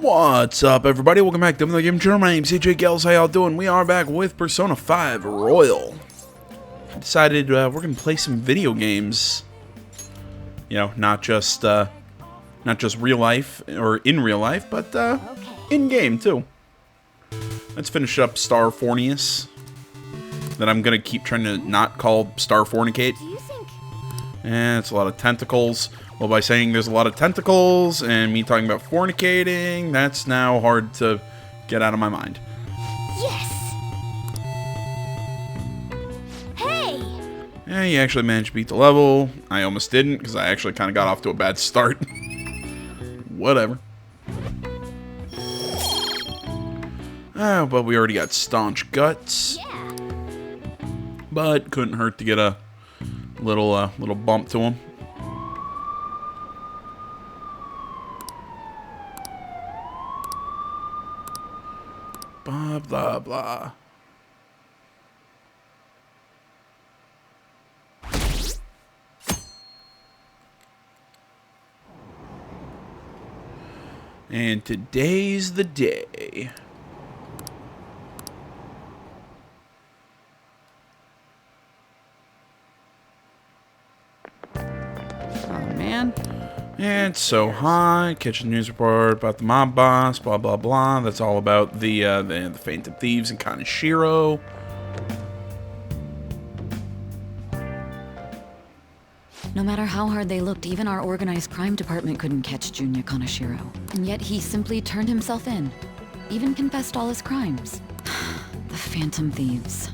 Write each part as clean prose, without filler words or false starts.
What's up, everybody? Welcome back to the Game Channel. My name's CJ Gels. How y'all doing? We are back with Persona 5 Royal. I decided we're gonna play some video games. You know, not just real life or in real life, but in game too. Let's finish up Star Fornius. That I'm gonna keep trying to not call Star Fornicate. And it's a lot of tentacles. Well, by saying there's a lot of tentacles and me talking about fornicating, that's now hard to get out of my mind. Yes! Hey! Yeah, you actually managed to beat the level. I almost didn't, because I actually kind of got off to a bad start. Whatever. Oh, but we already got Staunch Guts. Yeah! But couldn't hurt to get a little bump to him. Blah, blah, blah. And today's the day. Oh, man. And it's so hot. Catch the news report about the mob boss. Blah blah blah. That's all about the Phantom Thieves and Kaneshiro. No matter how hard they looked, even our organized crime department couldn't catch Junya Kaneshiro. And yet he simply turned himself in. Even confessed all his crimes. The Phantom Thieves.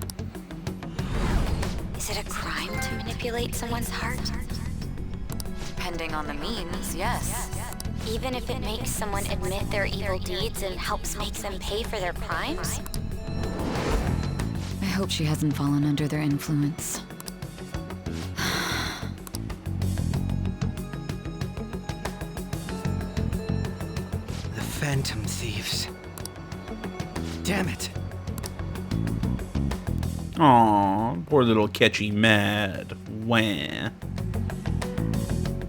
Is it a crime to manipulate someone's heart? Depending on the means, yes. Even if it makes someone admit their evil deeds and helps make them pay for their crimes? I hope she hasn't fallen under their influence. The Phantom Thieves. Damn it. Aw, poor little Akechi mad. Wah.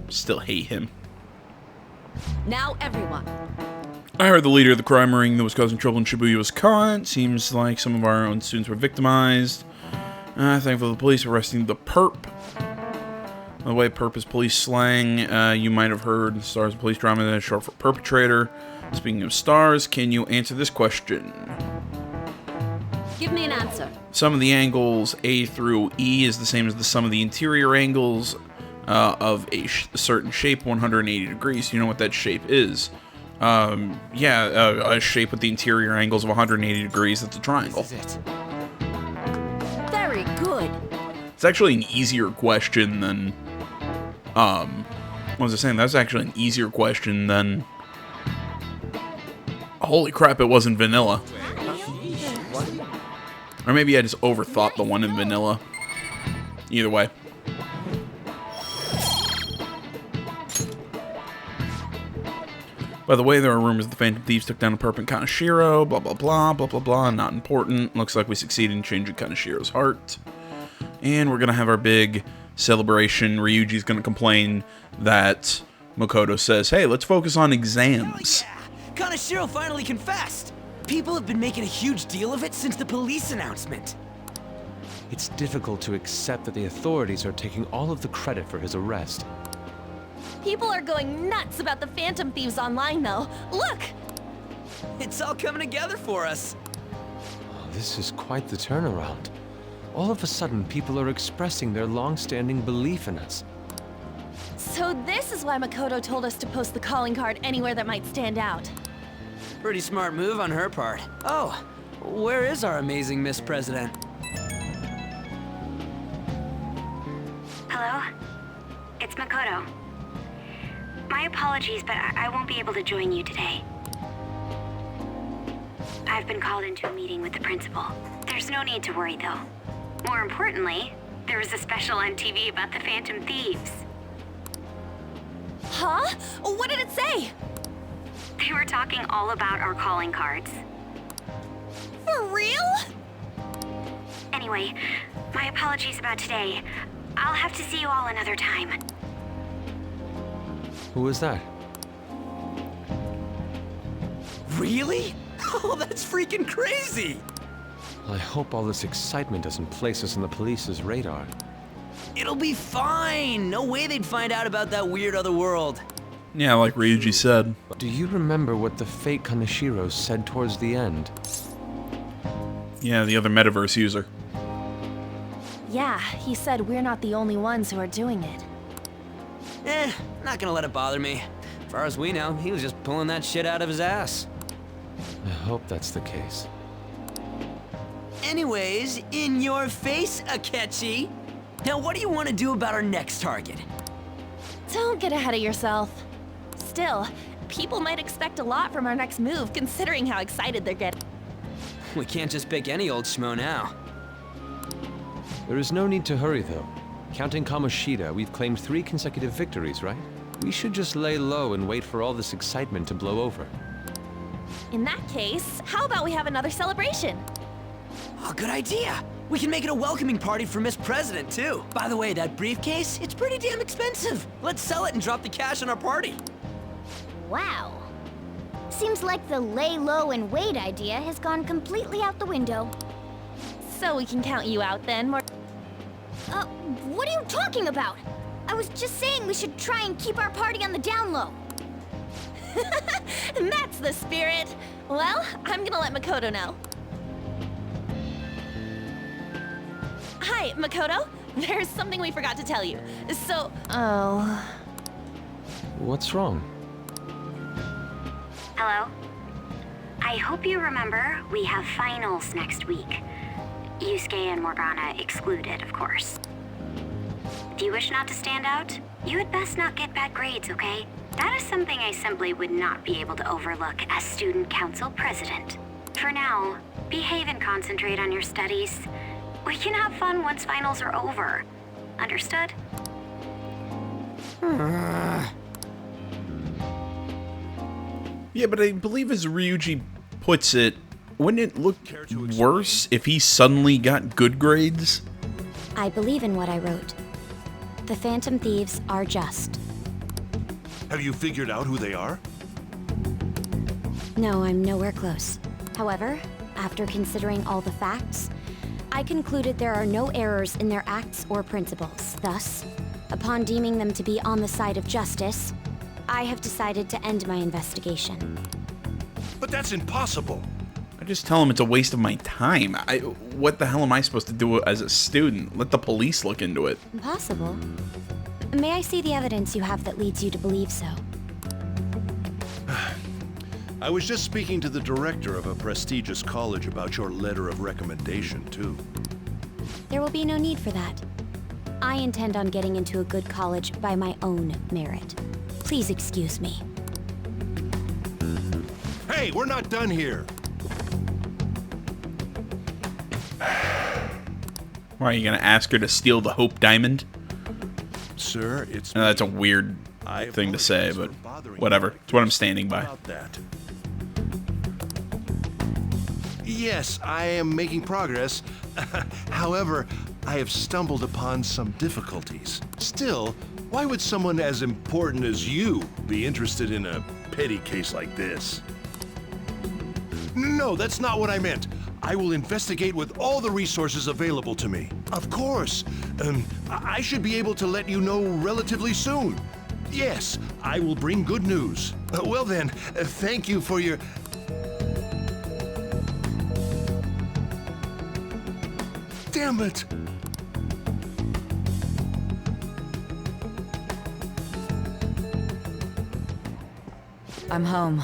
Still hate him. Now everyone. I heard the leader of the crime ring that was causing trouble in Shibuya was caught. Seems like some of our own students were victimized. Thankfully the police arresting the perp. By the way, perp is police slang. You might have heard stars of police drama that is short for perpetrator. Speaking of stars, can you answer this question? Give me an answer. Sum of the angles A through E is the same as the sum of the interior angles of a certain shape, 180 degrees. You know what that shape is? A shape with the interior angles of 180 degrees. That's a triangle. This is it. Very good. It's actually an easier question than, what was I saying? That's actually an easier question than, holy crap, it wasn't vanilla. Or maybe I just overthought the one in vanilla. Either way. By the way, there are rumors the Phantom Thieves took down a perp in Kaneshiro, blah blah blah, blah blah blah, not important. Looks like we succeeded in changing Kaneshiro's heart. And we're gonna have our big celebration. Ryuji's gonna complain that Makoto says, hey, let's focus on exams. Hell yeah! Kaneshiro finally confessed! People have been making a huge deal of it since the police announcement. It's difficult to accept that the authorities are taking all of the credit for his arrest. People are going nuts about the Phantom Thieves online, though. Look! It's all coming together for us. Oh, this is quite the turnaround. All of a sudden, people are expressing their long-standing belief in us. So this is why Makoto told us to post the calling card anywhere that might stand out. Pretty smart move on her part. Oh, where is our amazing Miss President? Hello? It's Makoto. My apologies, but I won't be able to join you today. I've been called into a meeting with the principal. There's no need to worry, though. More importantly, there was a special on TV about the Phantom Thieves. Huh? What did it say? They were talking all about our calling cards. For real? Anyway, my apologies about today. I'll have to see you all another time. Who was that? Really? Oh, that's freaking crazy! I hope all this excitement doesn't place us on the police's radar. It'll be fine! No way they'd find out about that weird other world. Yeah, like Ryuji said. Do you remember what the fake Kaneshiro said towards the end? Yeah, the other metaverse user. Yeah, he said we're not the only ones who are doing it. Not gonna let it bother me. As far as we know, he was just pulling that shit out of his ass. I hope that's the case. Anyways, in your face, Akechi. Now, what do you want to do about our next target? Don't get ahead of yourself. Still, people might expect a lot from our next move, considering how excited they're getting. We can't just pick any old schmo now. There is no need to hurry, though. Counting Kamoshida, we've claimed 3 consecutive victories, right? We should just lay low and wait for all this excitement to blow over. In that case, how about we have another celebration? Oh, good idea. We can make it a welcoming party for Miss President, too. By the way, that briefcase, it's pretty damn expensive. Let's sell it and drop the cash on our party. Wow. Seems like the lay low and wait idea has gone completely out the window. So we can count you out then, What are you talking about? I was just saying we should try and keep our party on the down low. That's the spirit. Well, I'm gonna let Makoto know. Hi, Makoto. There's something we forgot to tell you. So, oh. What's wrong? Hello? I hope you remember we have finals next week. Yusuke and Morgana excluded, of course. Do you wish not to stand out? You had best not get bad grades, okay? That is something I simply would not be able to overlook as student council president. For now, behave and concentrate on your studies. We can have fun once finals are over. Understood? Yeah, but I believe as Ryuji puts it, wouldn't it look worse if he suddenly got good grades? I believe in what I wrote. The Phantom Thieves are just. Have you figured out who they are? No, I'm nowhere close. However, after considering all the facts, I concluded there are no errors in their acts or principles. Thus, upon deeming them to be on the side of justice, I have decided to end my investigation. But that's impossible. I just tell him it's a waste of my time. What the hell am I supposed to do as a student? Let the police look into it. Impossible? May I see the evidence you have that leads you to believe so? I was just speaking to the director of a prestigious college about your letter of recommendation, too. There will be no need for that. I intend on getting into a good college by my own merit. Please excuse me. Hey, we're not done here. Why, are you going to ask her to steal the Hope Diamond? Sir, it's No, that's a weird thing to say, but whatever. It's what I'm standing by. about that. Yes, I am making progress. However, I have stumbled upon some difficulties. Still, why would someone as important as you be interested in a petty case like this? No, that's not what I meant. I will investigate with all the resources available to me. Of course. I should be able to let you know relatively soon. Yes, I will bring good news. Well then, thank you for your... Damn it! I'm home.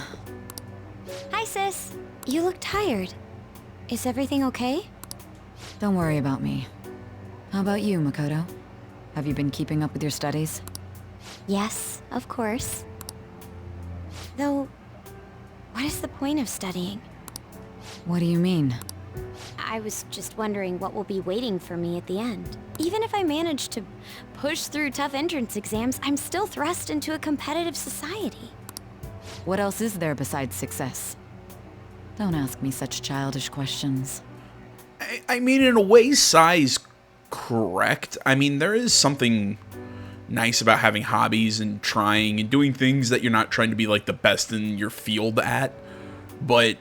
Hi, sis. You look tired. Is everything okay? Don't worry about me. How about you, Makoto? Have you been keeping up with your studies? Yes, of course. Though, what is the point of studying? What do you mean? I was just wondering what will be waiting for me at the end. Even if I manage to push through tough entrance exams, I'm still thrust into a competitive society. What else is there besides success? Don't ask me such childish questions. I mean, in a way, Sai's correct. I mean, there is something nice about having hobbies and trying and doing things that you're not trying to be like the best in your field at. But,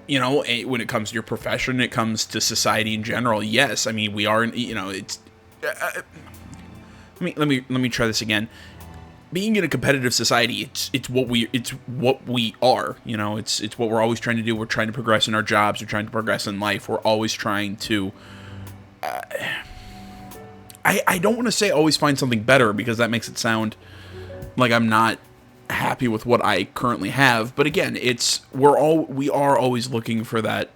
you know, when it comes to your profession, it comes to society in general, yes. I mean, we are, you know, it's... let me try this again. Being in a competitive society, it's what we are. You know, it's what we're always trying to do. We're trying to progress in our jobs. We're trying to progress in life. We're always trying to... I don't want to say always find something better, because that makes it sound like I'm not happy with what I currently have. But again, we are always looking for that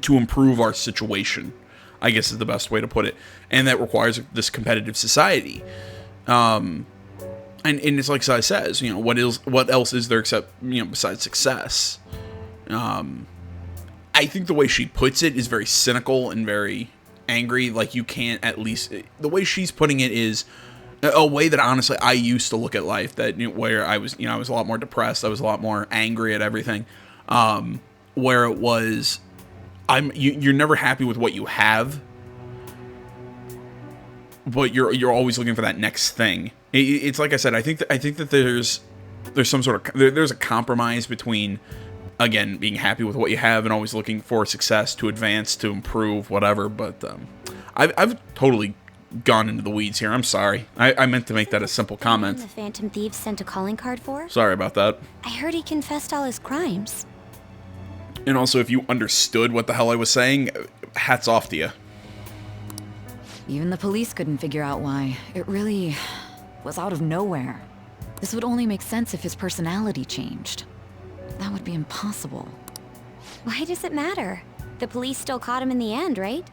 to improve our situation, I guess is the best way to put it. And that requires this competitive society. And it's like Sai says, you know, what else is there except, you know, besides success? I think the way she puts it is very cynical and very angry. Like, you can't, at least the way she's putting it is a way that honestly I used to look at life, that, you know, where I was a lot more depressed. I was a lot more angry at everything. Where it was, you're never happy with what you have, but you're always looking for that next thing. It's like I said, I think that there's some sort of, there's a compromise between, again, being happy with what you have and always looking for success, to advance, to improve, whatever. But I've totally gone into the weeds here. I'm sorry. I meant to make that a simple comment. The Phantom Thieves sent a calling card for? Sorry about that. I heard he confessed all his crimes. And also, if you understood what the hell I was saying, hats off to you. Even the police couldn't figure out why. It really was out of nowhere. This would only make sense if his personality changed. That would be impossible. Why does it matter? The police still caught him in the end, right?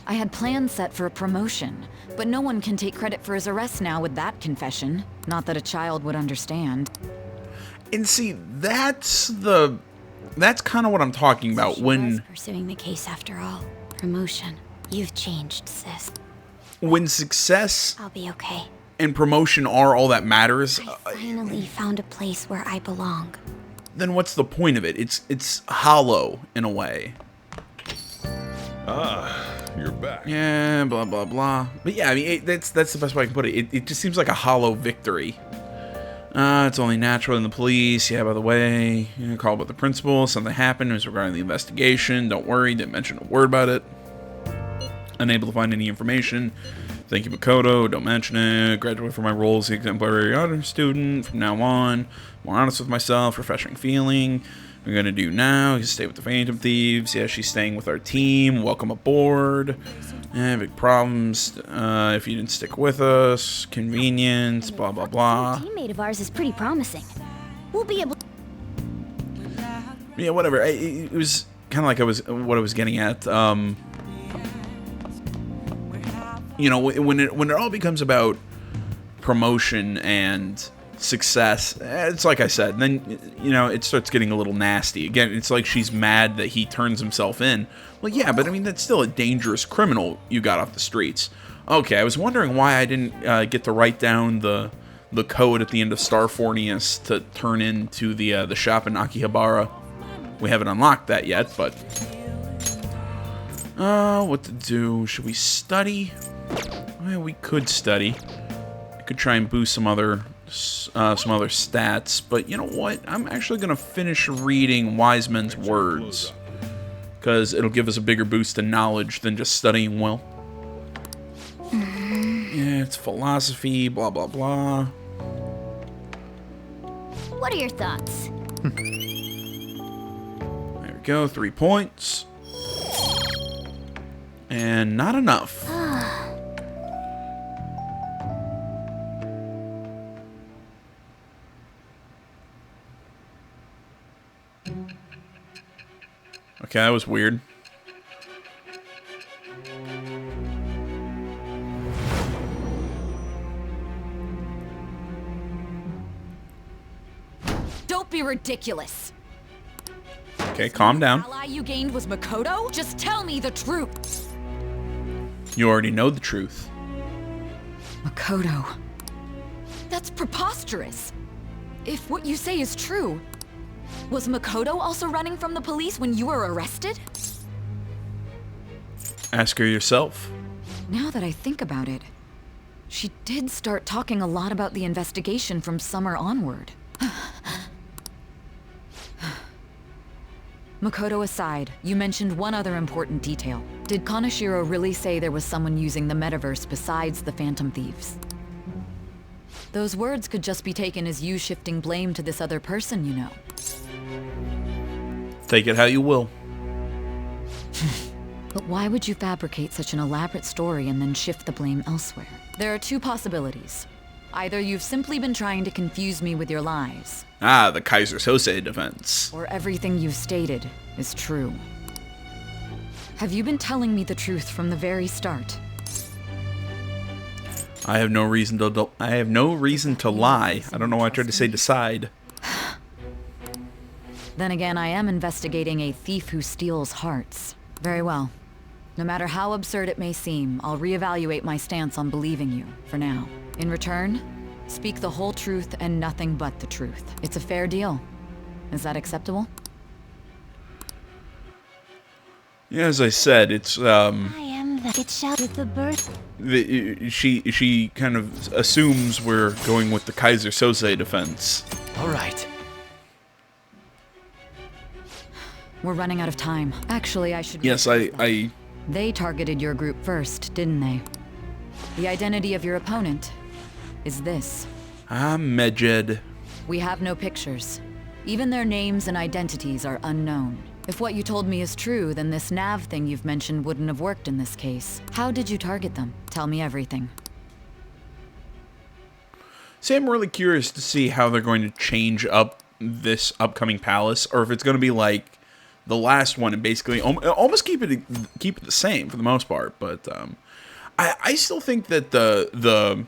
I had plans set for a promotion, but no one can take credit for his arrest now with that confession. Not that a child would understand. And see, that's kind of what I'm talking about. She when was pursuing the case after all. Promotion. You've changed, sis. When success I'll be okay. and promotion are all that matters, I finally found a place where I belong. then what's the point of it? It's hollow in a way. You're back. Yeah, blah blah blah. But yeah, I mean, that's the best way I can put it. It just seems like a hollow victory. It's only natural in the police. Yeah, by the way, call about the principal. Something happened. It was regarding the investigation. Don't worry. Didn't mention a word about it. Unable to find any information. Thank you, Makoto. Don't mention it. Graduate from my role as the exemplary honor student. From now on, more honest with myself. Refreshing feeling. We're gonna do now is stay with the Phantom Thieves. Yeah, she's staying with our team. Welcome aboard. Big problems if you didn't stick with us. Convenience. Blah blah blah. A teammate of ours is pretty promising. We'll be able. Yeah, whatever. It was kind of like what I was getting at. You know, when it all becomes about promotion and success, it's like I said, then, you know, it starts getting a little nasty. Again, it's like she's mad that he turns himself in. Well, yeah, but I mean, that's still a dangerous criminal you got off the streets. Okay, I was wondering why I didn't get to write down the code at the end of Star Fornius to turn into the shop in Akihabara. We haven't unlocked that yet, but what to do? Should we study? Well, we could study. I could try and boost some other stats, but you know what? I'm actually gonna finish reading Wise Men's Words, because it'll give us a bigger boost to knowledge than just studying well. Yeah, it's philosophy, blah blah blah. What are your thoughts? There we go, 3 points. And not enough. Okay, that was weird. Don't be ridiculous. Okay, calm down. The ally you gained was Makoto? Just tell me the truth. You already know the truth. Makoto. That's preposterous. If what you say is true, was Makoto also running from the police when you were arrested? Ask her yourself. Now that I think about it, she did start talking a lot about the investigation from summer onward. Makoto aside, you mentioned one other important detail. Did Kaneshiro really say there was someone using the metaverse besides the Phantom Thieves? Those words could just be taken as you shifting blame to this other person, you know. Take it how you will. But why would you fabricate such an elaborate story and then shift the blame elsewhere? There are two possibilities. Either you've simply been trying to confuse me with your lies. Ah, the Kaiser Sose defense. Or everything you've stated is true. Have you been telling me the truth from the very start? I have no reason to lie. I don't know why I tried to say decide. Then again, I am investigating a thief who steals hearts. Very well. No matter how absurd it may seem, I'll reevaluate my stance on believing you, for now. In return, speak the whole truth and nothing but the truth. It's a fair deal. Is that acceptable? Yeah, as I said, it's I am the it shall with the birth. She kind of assumes we're going with the Kaiser Sose defense. All right. We're running out of time. Actually, I should... Yes, I... They targeted your group first, didn't they? The identity of your opponent is this. Majid. We have no pictures. Even their names and identities are unknown. If what you told me is true, then this nav thing you've mentioned wouldn't have worked in this case. How did you target them? Tell me everything. See, I'm really curious to see how they're going to change up this upcoming palace, or if it's going to be like the last one and basically almost keep it the same for the most part. But I still think that the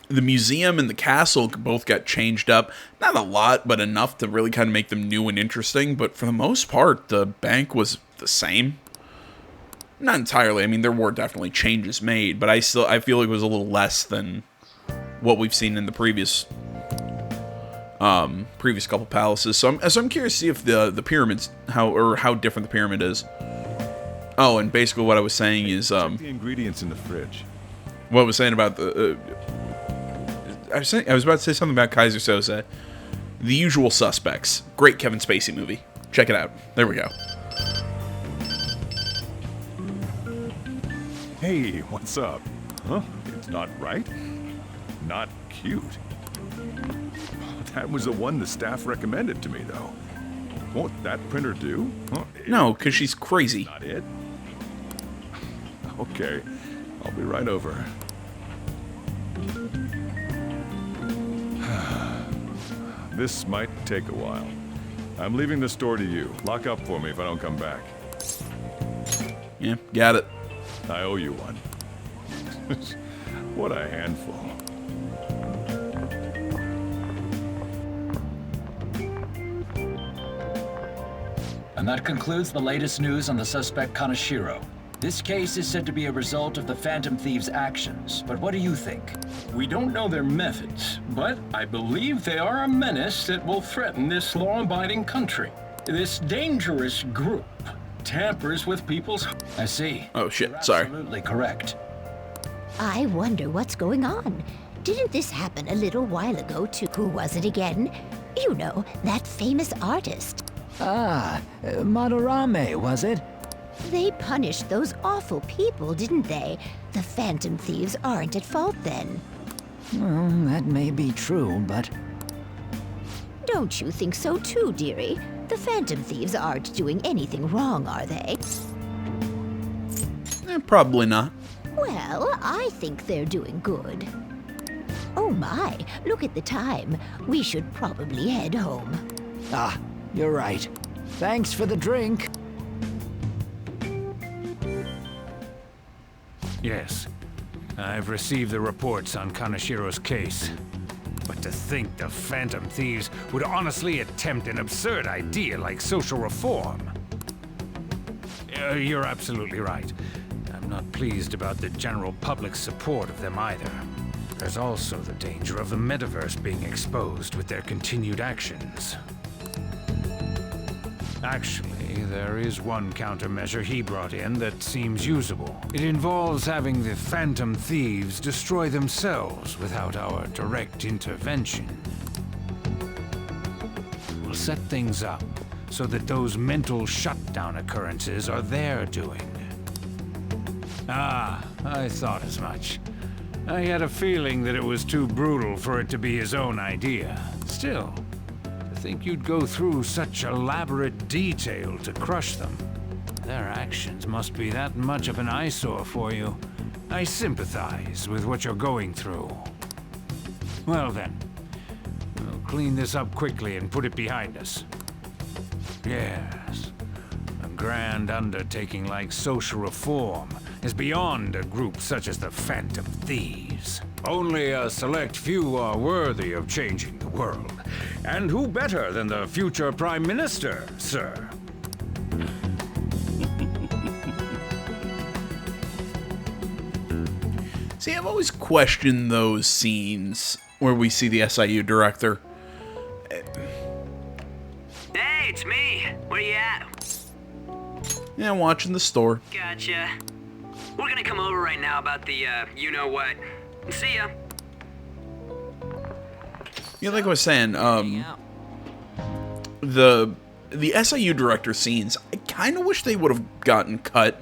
museum and the castle both got changed up. Not a lot, but enough to really kind of make them new and interesting. But for the most part, the bank was the same. Not entirely. I mean, there were definitely changes made, but I feel like it was a little less than what we've seen in the previous couple palaces. So I'm curious to see if the pyramids how different the pyramid is. Oh, and basically what I was saying is the ingredients in the fridge. What I was saying about the I was about to say something about Kaiser Sose. The Usual Suspects. Great Kevin Spacey movie. Check it out. There we go. Hey, what's up? Huh? It's not right? Not cute. That was the one the staff recommended to me, though. Won't that printer do? Huh? No, because she's crazy. Not it? Okay, I'll be right over. This might take a while. I'm leaving the store to you. Lock up for me if I don't come back. Yeah, got it. I owe you one. What a handful. And that concludes the latest news on the suspect Kaneshiro. This case is said to be a result of the Phantom Thieves' actions, but what do you think? We don't know their methods, but I believe they are a menace that will threaten this law-abiding country. This dangerous group tampers with people's... I see. Oh shit, You're sorry. absolutely correct. I wonder what's going on. Didn't this happen a little while ago to... Who was it again? You know, that famous artist. Ah, Madarame, was it? They punished those awful people, didn't they? The Phantom Thieves aren't at fault then. Well, that may be true, but... Don't you think so too, dearie? The Phantom Thieves aren't doing anything wrong, are they? Probably not. Well, I think they're doing good. Oh my, look at the time. We should probably head home. Ah, you're right. Thanks for the drink. Yes. I've received the reports on Kaneshiro's case. But to think the Phantom Thieves would honestly attempt an absurd idea like social reform. You're absolutely right. I'm not pleased about the general public's support of them either. There's also the danger of the metaverse being exposed with their continued actions. Actually, there is one countermeasure he brought in that seems usable. It involves having the Phantom Thieves destroy themselves without our direct intervention. We'll set things up, so that those mental shutdown occurrences are their doing. Ah, I thought as much. I had a feeling that it was too brutal for it to be his own idea. Still, to think you'd go through such elaborate detail to crush them. Their actions must be that much of an eyesore for you. I sympathize with what you're going through. Well then, we'll clean this up quickly and put it behind us. Yes, a grand undertaking like social reform is beyond a group such as the Phantom Thieves. Only a select few are worthy of changing the world. And who better than the future Prime Minister, sir? See, I've always questioned those scenes where we see the SIU director. Hey, it's me. Where you at? Yeah, watching the store. Gotcha. We're gonna come over right now about the, you-know-what. See ya. Yeah, like I was saying, the SIU director scenes, I kind of wish they would have gotten cut,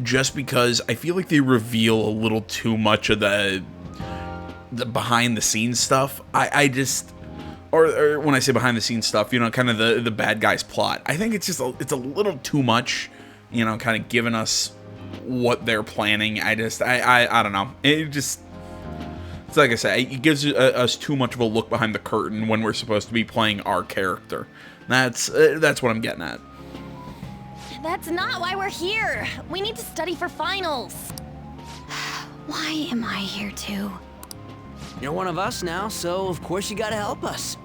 just because I feel like they reveal a little too much of the behind-the-scenes stuff. I just, or when I say behind-the-scenes stuff, you know, kind of the bad guy's plot. I think it's just it's a little too much, you know, kind of giving us what they're planning. I don't know. It just, it's like I say, it gives us too much of a look behind the curtain when we're supposed to be playing our character. That's what I'm getting at. That's not why we're here. We need to study for finals. Why am I here too? You're one of us now, so of course you gotta help us.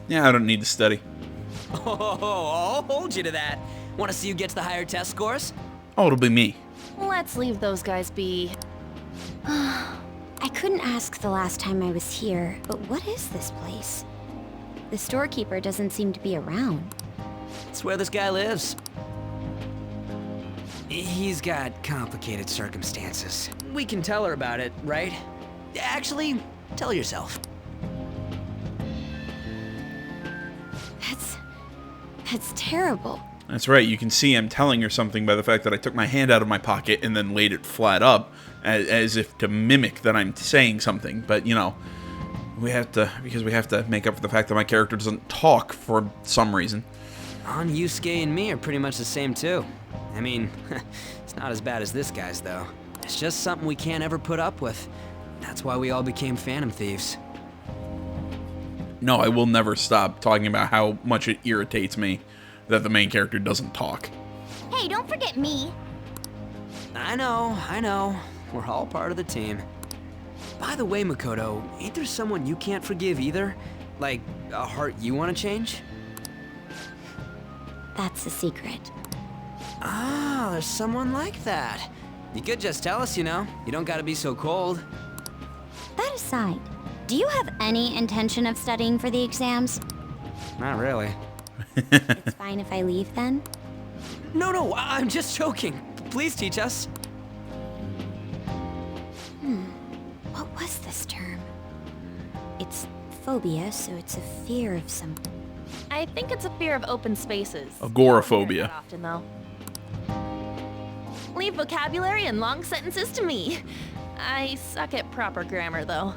Yeah, I don't need to study. Oh, I'll hold you to that. Want to see who gets the higher test scores? Oh, it'll be me. Let's leave those guys be. I couldn't ask the last time I was here, but what is this place? The storekeeper doesn't seem to be around. It's where this guy lives. He's got complicated circumstances. We can tell her about it, right? Actually, tell her yourself. That's terrible. That's right, you can see I'm telling her something by the fact that I took my hand out of my pocket and then laid it flat up, as if to mimic that I'm saying something. But, you know, because we have to make up for the fact that my character doesn't talk for some reason. Yusuke and me are pretty much the same too. I mean, it's not as bad as this guy's though. It's just something we can't ever put up with. That's why we all became Phantom Thieves. No, I will never stop talking about how much it irritates me that the main character doesn't talk. Hey, don't forget me. I know. We're all part of the team. By the way, Makoto, ain't there someone you can't forgive either? Like, a heart you want to change? That's a secret. Ah, there's someone like that. You could just tell us, you know. You don't gotta be so cold. That aside, do you have any intention of studying for the exams? Not really. It's fine if I leave then? No, I'm just joking. Please teach us. What was this term? It's phobia, so it's a fear of some... I think it's a fear of open spaces. Agoraphobia. Often, though. Leave vocabulary and long sentences to me. I suck at proper grammar, though.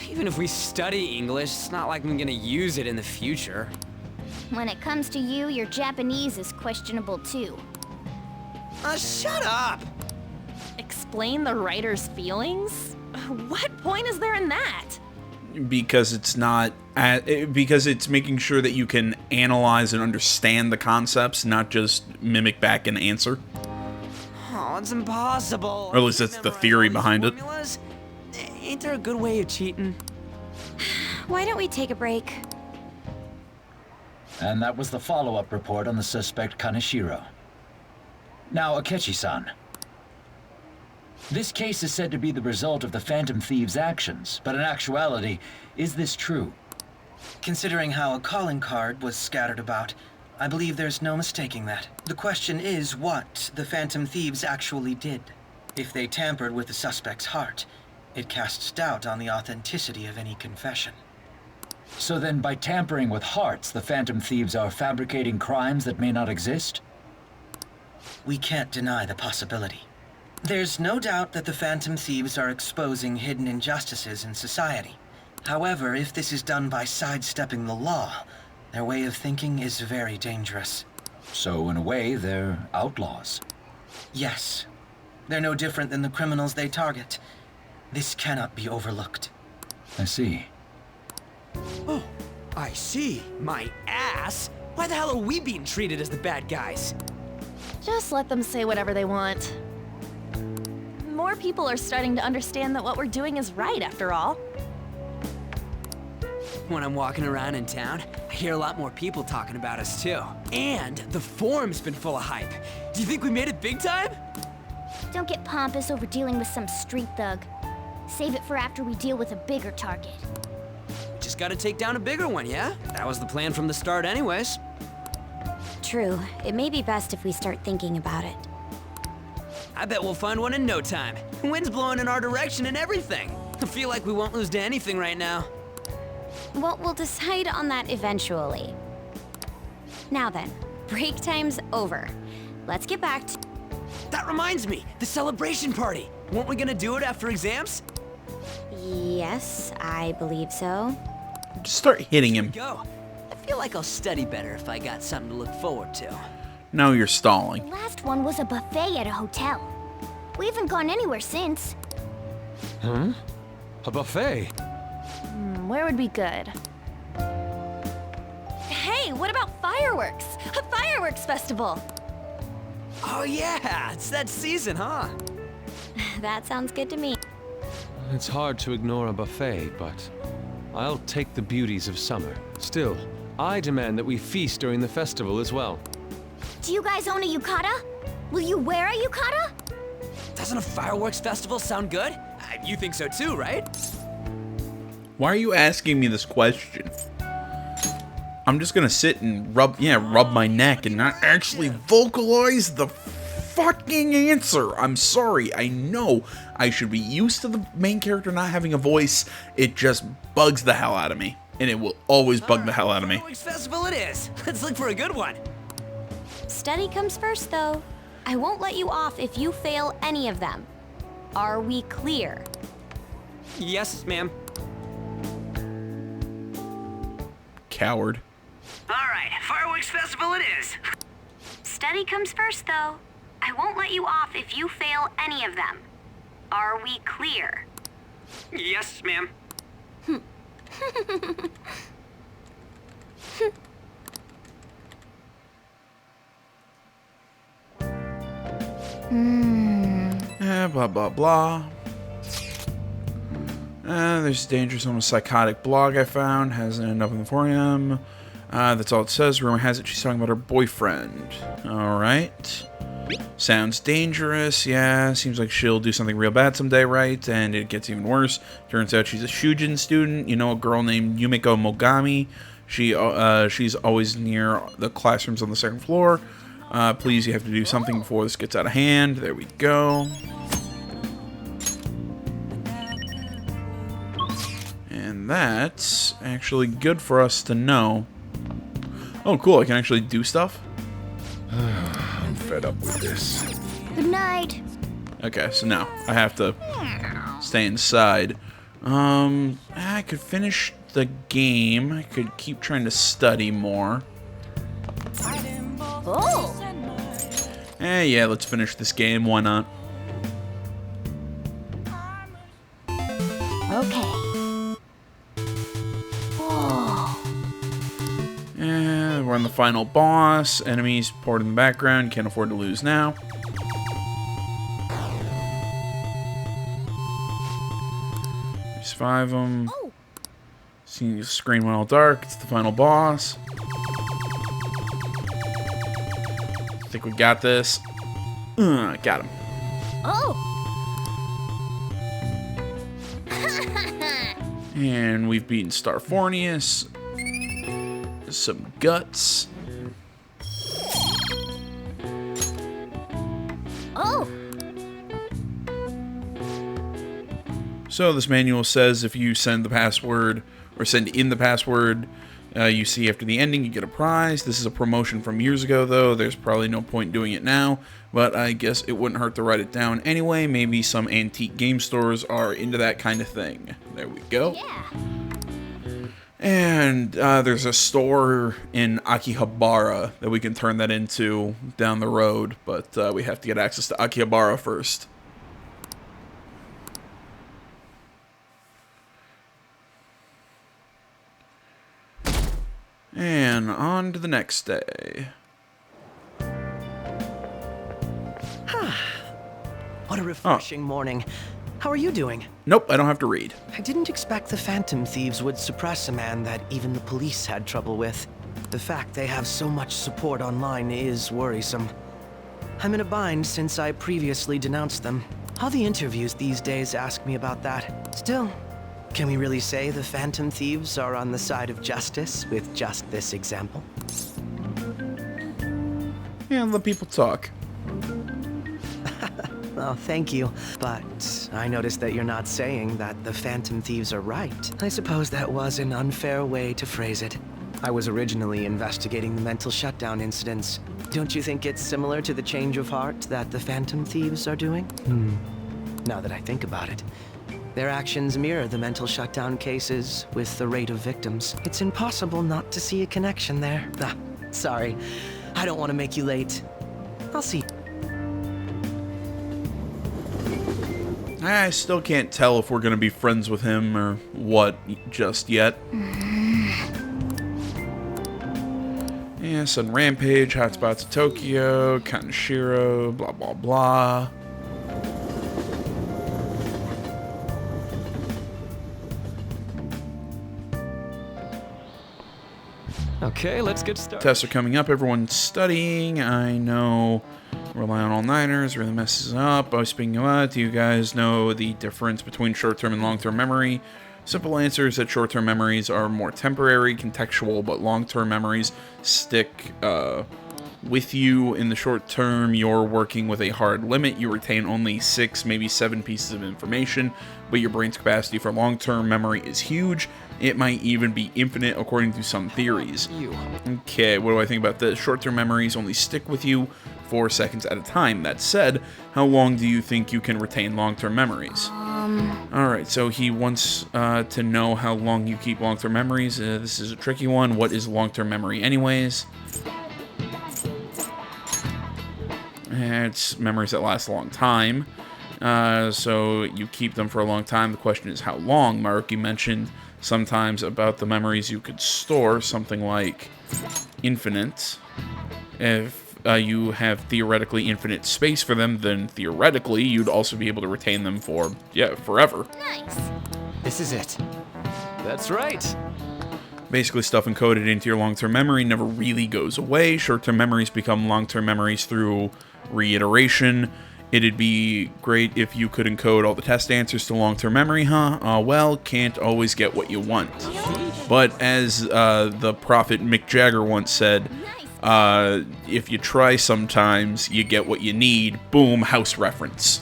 Even if we study English, it's not like I'm gonna use it in the future. When it comes to you, your Japanese is questionable too. Shut up! Explain the writer's feelings? What point is there in that? Because it's not... because it's making sure that you can analyze and understand the concepts, not just mimic back an answer. Oh, it's impossible. Or at least that's the theory behind it. Ain't there a good way of cheating? Why don't we take a break? And that was the follow-up report on the suspect Kaneshiro. Now, Akechi-san. This case is said to be the result of the Phantom Thieves' actions, but in actuality, is this true? Considering how a calling card was scattered about, I believe there's no mistaking that. The question is what the Phantom Thieves actually did. If they tampered with the suspect's heart, it casts doubt on the authenticity of any confession. So then by tampering with hearts, the Phantom Thieves are fabricating crimes that may not exist? We can't deny the possibility. There's no doubt that the Phantom Thieves are exposing hidden injustices in society. However, if this is done by sidestepping the law, their way of thinking is very dangerous. So in a way, they're outlaws. Yes. They're no different than the criminals they target. This cannot be overlooked. I see. Oh, I see. My ass. Why the hell are we being treated as the bad guys? Just let them say whatever they want. More people are starting to understand that what we're doing is right, after all. When I'm walking around in town, I hear a lot more people talking about us too. And the forum's been full of hype. Do you think we made it big time? Don't get pompous over dealing with some street thug. Save it for after we deal with a bigger target. Just gotta take down a bigger one, yeah? That was the plan from the start anyways. True. It may be best if we start thinking about it. I bet we'll find one in no time. Wind's blowing in our direction and everything. I feel like we won't lose to anything right now. Well, we'll decide on that eventually. Now then, break time's over. Let's get back to... That reminds me, the celebration party. Weren't we gonna do it after exams? Yes, I believe so. Just start hitting him. Go. I feel like I'll study better if I got something to look forward to. No, you're stalling. The last one was a buffet at a hotel. We haven't gone anywhere since. Hmm? A buffet? Where would be good? Hey, what about fireworks? A fireworks festival! Oh yeah, it's that season, huh? That sounds good to me. It's hard to ignore a buffet, but I'll take the beauties of summer. Still, I demand that we feast during the festival as well. Do you guys own a yukata? Will you wear a yukata? Doesn't a fireworks festival sound good? You think so too, right? Why are you asking me this question? I'm just gonna sit and rub my neck and not actually vocalize the fucking answer. I'm sorry. I know I should be used to the main character not having a voice. It just bugs the hell out of me. And it will always bug the hell out of me. Fireworks festival it is. Let's look for a good one. Study comes first, though. I won't let you off if you fail any of them. Are we clear? Yes, ma'am. Coward. All right, fireworks festival it is. Study comes first, though. I won't let you off if you fail any of them. Are we clear? Yes, ma'am. Blah, blah, blah. There's a dangerous, almost psychotic blog I found. Hasn't ended up in the forum. That's all it says. Rumor has it she's talking about her boyfriend. Alright. Sounds dangerous. Yeah, seems like she'll do something real bad someday, right? And it gets even worse. Turns out she's a Shujin student. You know, a girl named Yumiko Mogami. She's always near the classrooms on the second floor. Please, you have to do something before this gets out of hand. There we go. And that's actually good for us to know. Oh, cool. I can actually do stuff. I'm fed up with this. Good night. Okay, so now I have to stay inside. I could finish the game. I could keep trying to study more. Oh. Yeah, let's finish this game. Why not? Okay. We're on the final boss. Enemies poured in the background. Can't afford to lose now. There's 5 of them. See the screen went all dark. It's the final boss. I think we got this. Got him. Oh. And we've beaten Starfornius. Some guts. Oh. So this manual says if you send the password, or send in the password you see after the ending, you get a prize. This is a promotion from years ago, though. There's probably no point doing it now, but I guess it wouldn't hurt to write it down anyway. Maybe some antique game stores are into that kind of thing. There we go. Yeah. And there's a store in Akihabara that we can turn that into down the road, but we have to get access to Akihabara first. And on to the next day. What a refreshing morning. How are you doing? Nope, I don't have to read. I didn't expect the Phantom Thieves would suppress a man that even the police had trouble with. The fact they have so much support online is worrisome. I'm in a bind since I previously denounced them. All the interviews these days ask me about that. Still, can we really say the Phantom Thieves are on the side of justice with just this example? Yeah, let people talk. Oh, thank you. But I noticed that you're not saying that the Phantom Thieves are right. I suppose that was an unfair way to phrase it. I was originally investigating the mental shutdown incidents. Don't you think it's similar to the change of heart that the Phantom Thieves are doing? Now that I think about it, their actions mirror the mental shutdown cases with the rate of victims. It's impossible not to see a connection there. Sorry. I don't want to make you late. I'll see. I still can't tell if we're going to be friends with him or what just yet. Yeah, Sudden Rampage, Hotspots of Tokyo, Kaneshiro, blah blah blah. Okay, let's get started. Tests are coming up, everyone's studying. I know rely on all-nighters, really messes up. Oh, speaking of that, do you guys know the difference between short-term and long-term memory? Simple answer is that short-term memories are more temporary, contextual, but long-term memories stick with you. In the short term, you're working with a hard limit. You retain only 6, maybe 7 pieces of information, but your brain's capacity for long-term memory is huge. It might even be infinite according to some theories. Okay, what do I think about this? Short-term memories only stick with you 4 seconds at a time. That said, how long do you think you can retain long-term memories? Alright, so he wants to know how long you keep long-term memories. This is a tricky one. What is long-term memory anyways? It's memories that last a long time. So you keep them for a long time. The question is how long. Maruki mentioned sometimes about the memories you could store, something like infinite. If you have theoretically infinite space for them, then theoretically you'd also be able to retain them for, yeah, forever. Nice. This is it. That's right. Basically, stuff encoded into your long-term memory never really goes away. Short-term memories become long-term memories through reiteration. It'd be great if you could encode all the test answers to long-term memory, huh? Well, can't always get what you want. But as the prophet Mick Jagger once said, if you try sometimes, you get what you need. Boom, house reference.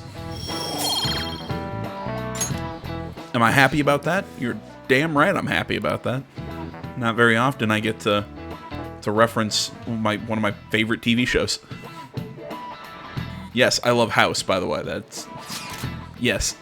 Am I happy about that? You're damn right I'm happy about that. Not very often I get to reference one of my favorite TV shows. Yes, I love House, by the way. That's... Yes.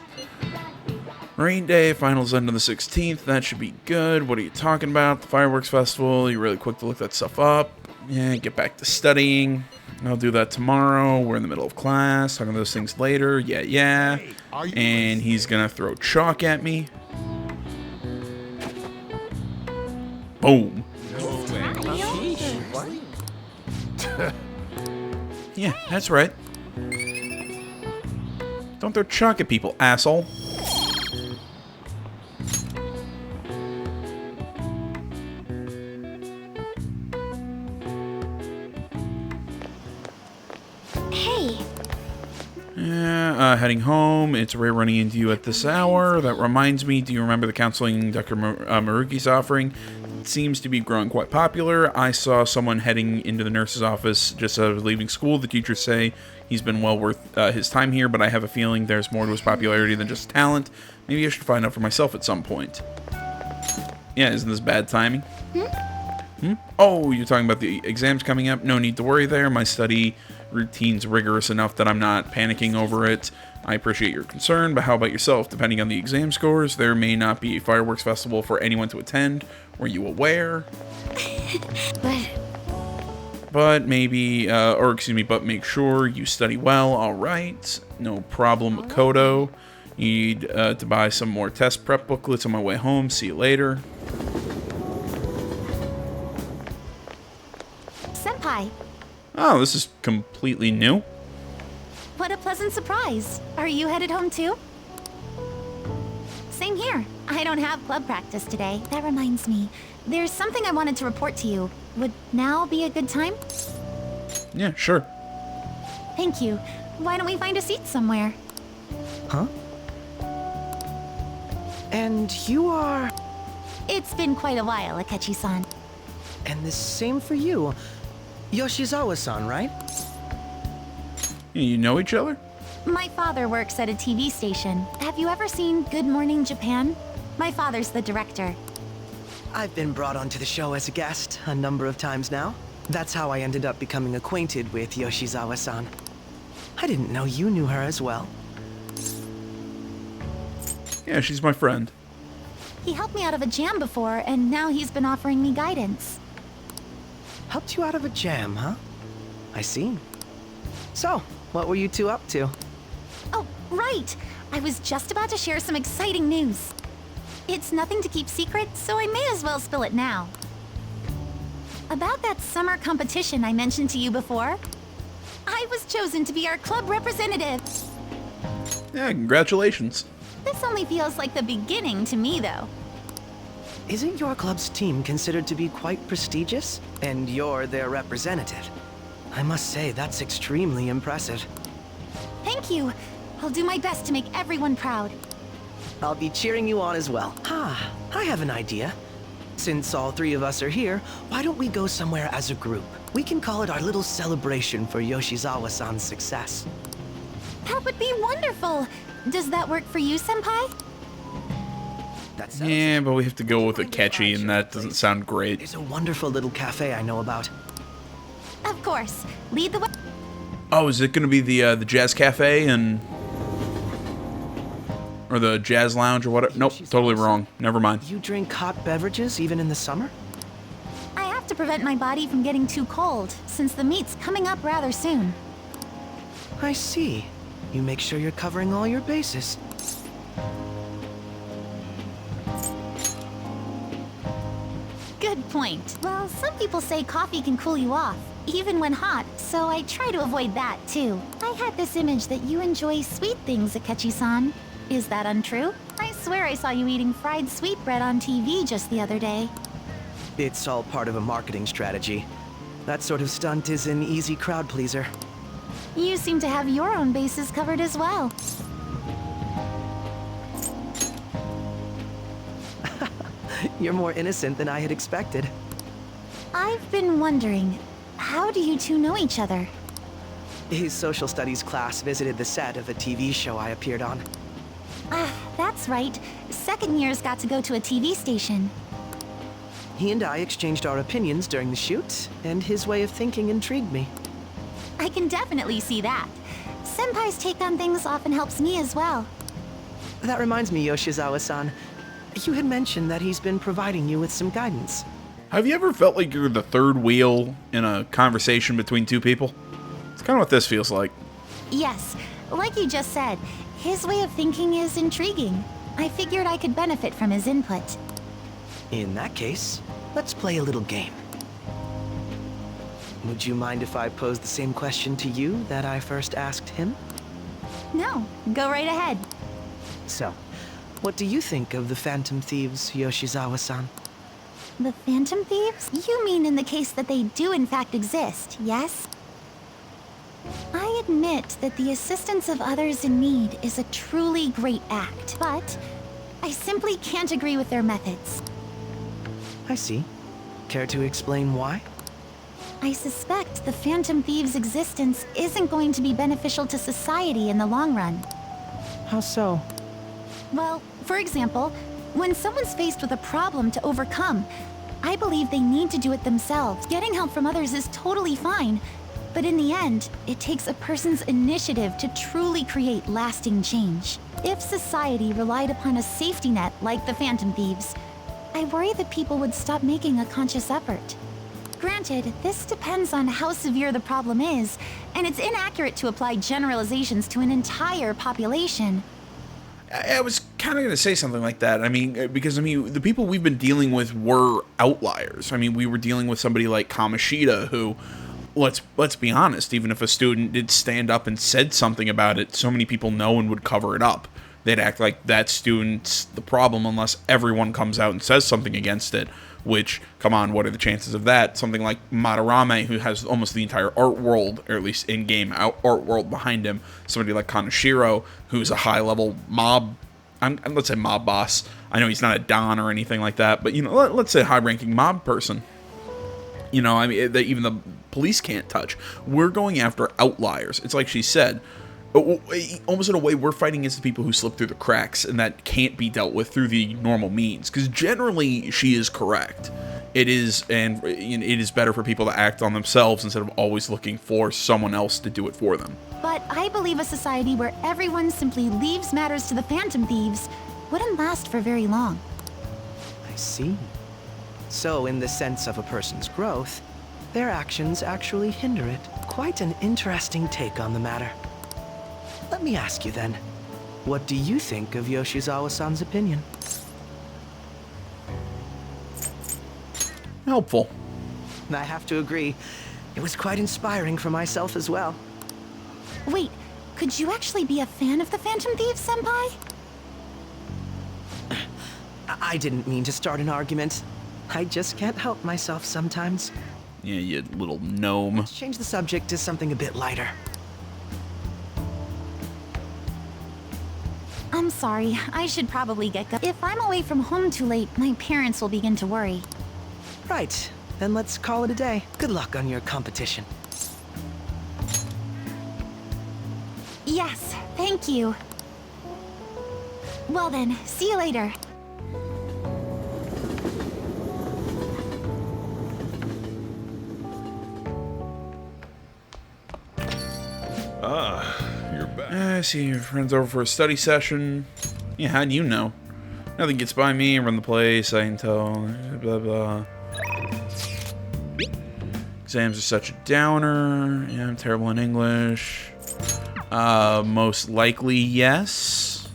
Rain Day, finals end on the 16th. That should be good. What are you talking about? The Fireworks Festival. You're really quick to look that stuff up. Yeah, get back to studying. I'll do that tomorrow. We're in the middle of class. Talking those things later. Yeah. And he's gonna throw chalk at me. Boom. Yeah, that's right. Don't throw chalk at people, asshole. Hey. heading home. It's rare running into you at this hour. That reminds me, do you remember the counseling Dr. Maruki's offering? It seems to be growing quite popular. I saw someone heading into the nurse's office just as I was leaving school. The teachers say he's been well worth his time here, but I have a feeling there's more to his popularity than just talent. Maybe I should find out for myself at some point. Yeah, isn't this bad timing? Oh, you're talking about the exams coming up? No need to worry there. My study routine's rigorous enough that I'm not panicking over it. I appreciate your concern, but how about yourself? Depending on the exam scores, there may not be a fireworks festival for anyone to attend. Were you aware? But maybe, but make sure you study well, alright. No problem, Makoto. Need to buy some more test prep booklets on my way home. See you later. Senpai. Oh, this is completely new. What a pleasant surprise. Are you headed home too? Same here. I don't have club practice today. That reminds me. There's something I wanted to report to you. Would now be a good time? Yeah, sure. Thank you. Why don't we find a seat somewhere? Huh? And you are... It's been quite a while, Akechi-san. And the same for you. Yoshizawa-san, right? You know each other? My father works at a TV station. Have you ever seen Good Morning Japan? My father's the director. I've been brought onto the show as a guest a number of times now. That's how I ended up becoming acquainted with Yoshizawa-san. I didn't know you knew her as well. Yeah, she's my friend. He helped me out of a jam before, and now he's been offering me guidance. Helped you out of a jam, huh? I see. So, what were you two up to? Oh, right! I was just about to share some exciting news. It's nothing to keep secret, so I may as well spill it now. About that summer competition I mentioned to you before, I was chosen to be our club representative. Yeah, congratulations. This only feels like the beginning to me, though. Isn't your club's team considered to be quite prestigious? And you're their representative. I must say, that's extremely impressive. Thank you. I'll do my best to make everyone proud. I'll be cheering you on as well. I have an idea. Since all three of us are here, why don't we go somewhere as a group? We can call it our little celebration for Yoshizawa-san's success. That would be wonderful! Does that work for you, Senpai? Yeah, but we have to go with Akechi, and that doesn't sound great. There's a wonderful little cafe I know about. Of course. Lead the way. Oh, is it going to be the jazz cafe and... or the jazz lounge or whatever? Nope, totally wrong. Never mind. You drink hot beverages even in the summer? I have to prevent my body from getting too cold, since the meet's coming up rather soon. I see. You make sure you're covering all your bases. Good point. Well, some people say coffee can cool you off, even when hot, so I try to avoid that, too. I had this image that you enjoy sweet things, Akechi-san. Is that untrue? I swear I saw you eating fried sweetbread on TV just the other day. It's all part of a marketing strategy. That sort of stunt is an easy crowd pleaser. You seem to have your own bases covered as well. You're more innocent than I had expected. I've been wondering, how do you two know each other? His social studies class visited the set of a TV show I appeared on. That's right. Second years got to go to a TV station. He and I exchanged our opinions during the shoot, and his way of thinking intrigued me. I can definitely see that. Senpai's take on things often helps me as well. That reminds me, Yoshizawa-san. You had mentioned that he's been providing you with some guidance. Have you ever felt like you're the third wheel in a conversation between two people? It's kind of what this feels like. Yes, like you just said, his way of thinking is intriguing. I figured I could benefit from his input. In that case, let's play a little game. Would you mind if I posed the same question to you that I first asked him? No, go right ahead. So, what do you think of the Phantom Thieves, Yoshizawa-san? The Phantom Thieves? You mean in the case that they do in fact exist, yes? I admit that the assistance of others in need is a truly great act, but I simply can't agree with their methods. I see. Care to explain why? I suspect the Phantom Thieves' existence isn't going to be beneficial to society in the long run. How so? Well, for example, when someone's faced with a problem to overcome, I believe they need to do it themselves. Getting help from others is totally fine, but in the end, it takes a person's initiative to truly create lasting change. If society relied upon a safety net like the Phantom Thieves, I worry that people would stop making a conscious effort. Granted, this depends on how severe the problem is, and it's inaccurate to apply generalizations to an entire population. I was kind of going to say something like that. I mean, because, the people we've been dealing with were outliers. I mean, we were dealing with somebody like Kamoshida, who, let's be honest, even if a student did stand up and said something about it, so many people know and would cover it up. They'd act like that student's the problem unless everyone comes out and says something against it, which, come on, what are the chances of that? Something like Madarame, who has almost the entire art world, or at least in-game art world behind him. Somebody like Kaneshiro, who's a high-level mob, let's say mob boss. I know he's not a Don or anything like that, but, let's say high-ranking mob person. That even the police can't touch. We're going after outliers. It's like she said, almost in a way, we're fighting against the people who slip through the cracks, and that can't be dealt with through the normal means. Because generally, she is correct. It is better for people to act on themselves instead of always looking for someone else to do it for them. But I believe a society where everyone simply leaves matters to the Phantom Thieves wouldn't last for very long. I see. So, in the sense of a person's growth, their actions actually hinder it. Quite an interesting take on the matter. Let me ask you then, what do you think of Yoshizawa-san's opinion? Helpful. I have to agree. It was quite inspiring for myself as well. Wait, could you actually be a fan of the Phantom Thieves, Senpai? I didn't mean to start an argument. I just can't help myself sometimes. Yeah, you little gnome. Let's change the subject to something a bit lighter. I'm sorry, I should probably get going. If I'm away from home too late, my parents will begin to worry. Right, then let's call it a day. Good luck on your competition. Yes, thank you. Well then, see you later. You're back. I see your friend's over for a study session. Yeah, how'd you know? Nothing gets by me, I run the place, I can tell, blah blah. Exams are such a downer. Yeah, I'm terrible in English. Most likely, yes.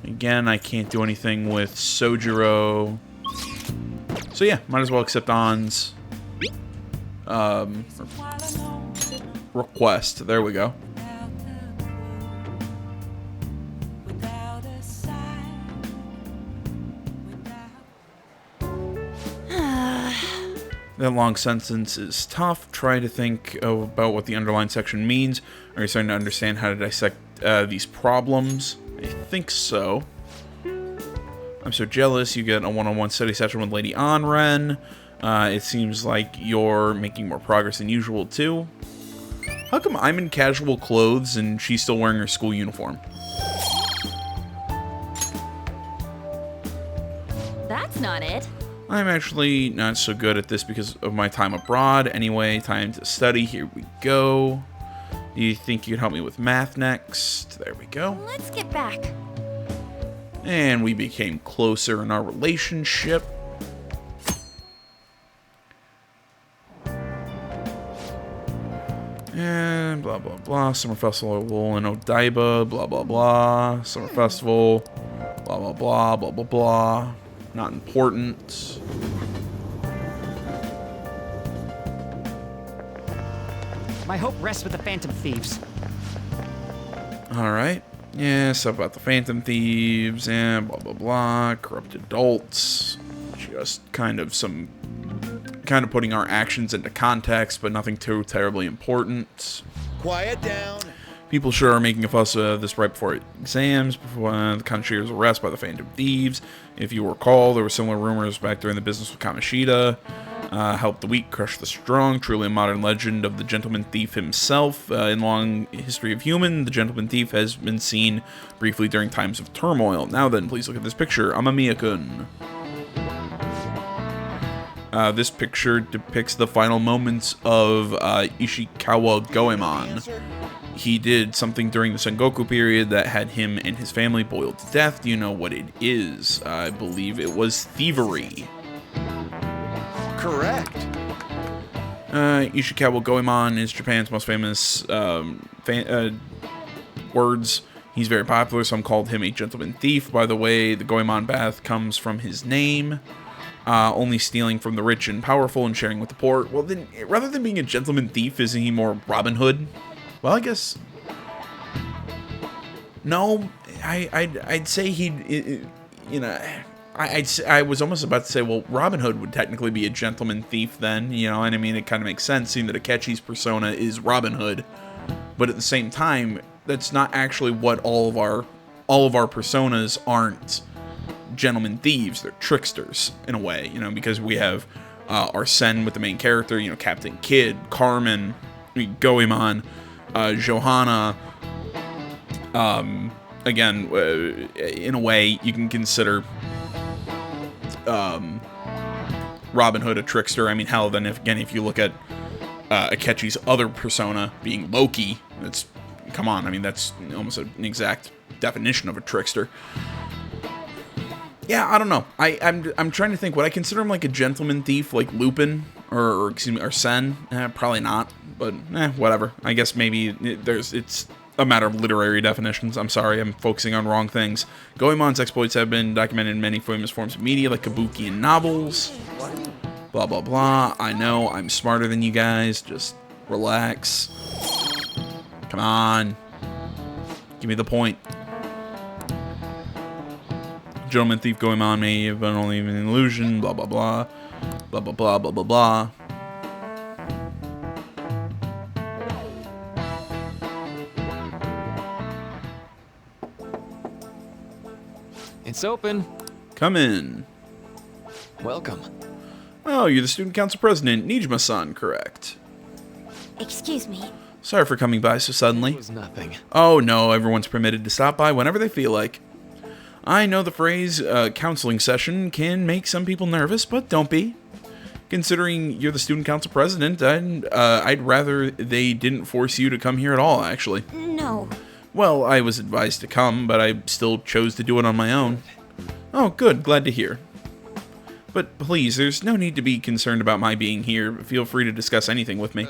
Again, I can't do anything with Sojiro. So yeah, might as well accept On's request. There we go. That long sentence is tough. Try to think about what the underlined section means. Are you starting to understand how to dissect these problems? I think so. I'm so jealous. You get a one-on-one study session with Lady Anren. It seems like you're making more progress than usual, too. How come I'm in casual clothes and she's still wearing her school uniform? That's not it. I'm actually not so good at this because of my time abroad. Anyway, time to study. Here we go. Do you think you could help me with math next? There we go. Let's get back. And we became closer in our relationship. And blah, blah, blah. Summer Festival in Odaiba. Blah, blah, blah. Summer Festival. Blah, blah, blah, blah, blah, blah. Not important. My hope rests with the Phantom Thieves. Alright. Yeah, stuff about the Phantom Thieves and blah, blah, blah. Corrupt adults. Just kind of some kind of putting our actions into context, but nothing too terribly important. Quiet down. People sure are making a fuss of this right before exams, before the Kanashiro's arrest by the Phantom Thieves. If you recall, there were similar rumors back during the business with Kamoshida. Help the weak, crush the strong. Truly a modern legend of the Gentleman Thief himself. In long history of human, the Gentleman Thief has been seen briefly during times of turmoil. Now then, please look at this picture. Amamiya-kun. This picture depicts the final moments of Ishikawa Goemon. He did something during the Sengoku period that had him and his family boiled to death. Do you know what it is? I believe it was thievery. Correct. Ishikawa Goemon is Japan's most famous words. He's very popular. Some called him a gentleman thief. By the way, the Goemon bath comes from his name. Only stealing from the rich and powerful and sharing with the poor. Well, then, rather than being a gentleman thief, isn't he more Robin Hood? Well, I guess... No, I'd say he'd... You know... I was almost about to say, well, Robin Hood would technically be a gentleman thief then, you know, and I mean, it kind of makes sense, seeing that Akechi's persona is Robin Hood. But at the same time, that's not actually what all of our personas aren't gentlemen thieves. They're tricksters, in a way, you know, because we have Arsene with the main character, you know, Captain Kidd, Carmen, Goemon, Johanna. Again, in a way, you can consider Robin Hood a trickster. I mean, hell, then if you look at Akechi's other persona being Loki, that's, come on, I mean, that's almost an exact definition of a trickster. Yeah, I don't know. I'm trying to think. Would I consider him like a gentleman thief, like Lupin, or excuse me, Arsene? Probably not, but whatever. I guess maybe it's a matter of literary definitions. I'm sorry, I'm focusing on wrong things. Goemon's exploits have been documented in many famous forms of media, like kabuki and novels. Blah, blah, blah. I know, I'm smarter than you guys. Just relax. Come on. Give me the point. Gentleman Thief Goemon may have been only an illusion. Blah, blah, blah. Blah, blah, blah, blah, blah, blah. It's open. Come in. Welcome. Oh, you're the student council president, Nijima-san, correct? Excuse me. Sorry for coming by so suddenly. It was nothing. Oh no, everyone's permitted to stop by whenever they feel like. I know the phrase counseling session can make some people nervous, but don't be. Considering you're the student council president, I'd rather they didn't force you to come here at all, actually. No. Well, I was advised to come, but I still chose to do it on my own. Oh, good. Glad to hear. But please, there's no need to be concerned about my being here. Feel free to discuss anything with me.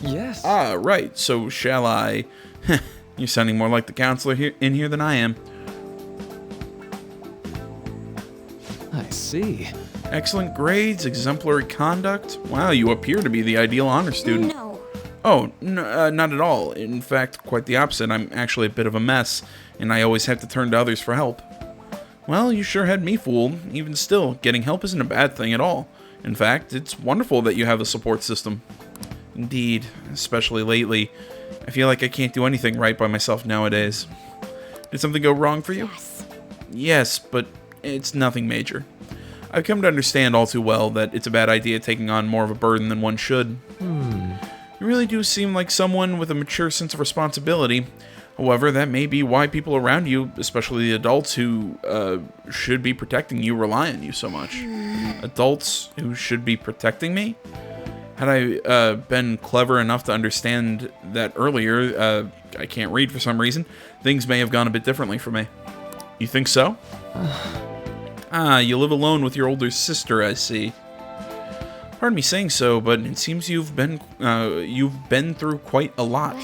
Yes. Ah, right. So shall I? You're sounding more like the counselor in here than I am. I see. Excellent grades, exemplary conduct. Wow, you appear to be the ideal honor student. No. Oh, not at all. In fact, quite the opposite. I'm actually a bit of a mess, and I always have to turn to others for help. Well, you sure had me fooled. Even still, getting help isn't a bad thing at all. In fact, it's wonderful that you have a support system. Indeed, especially lately. I feel like I can't do anything right by myself nowadays. Did something go wrong for you? Yes. Yes, but it's nothing major. I've come to understand all too well that it's a bad idea taking on more of a burden than one should. You really do seem like someone with a mature sense of responsibility. However, that may be why people around you, especially the adults who should be protecting you, rely on you so much. Adults who should be protecting me? Had I been clever enough to understand that earlier, I can't read for some reason, things may have gone a bit differently for me. You think so? You live alone with your older sister, I see. Pardon me saying so, but it seems you've been through quite a lot.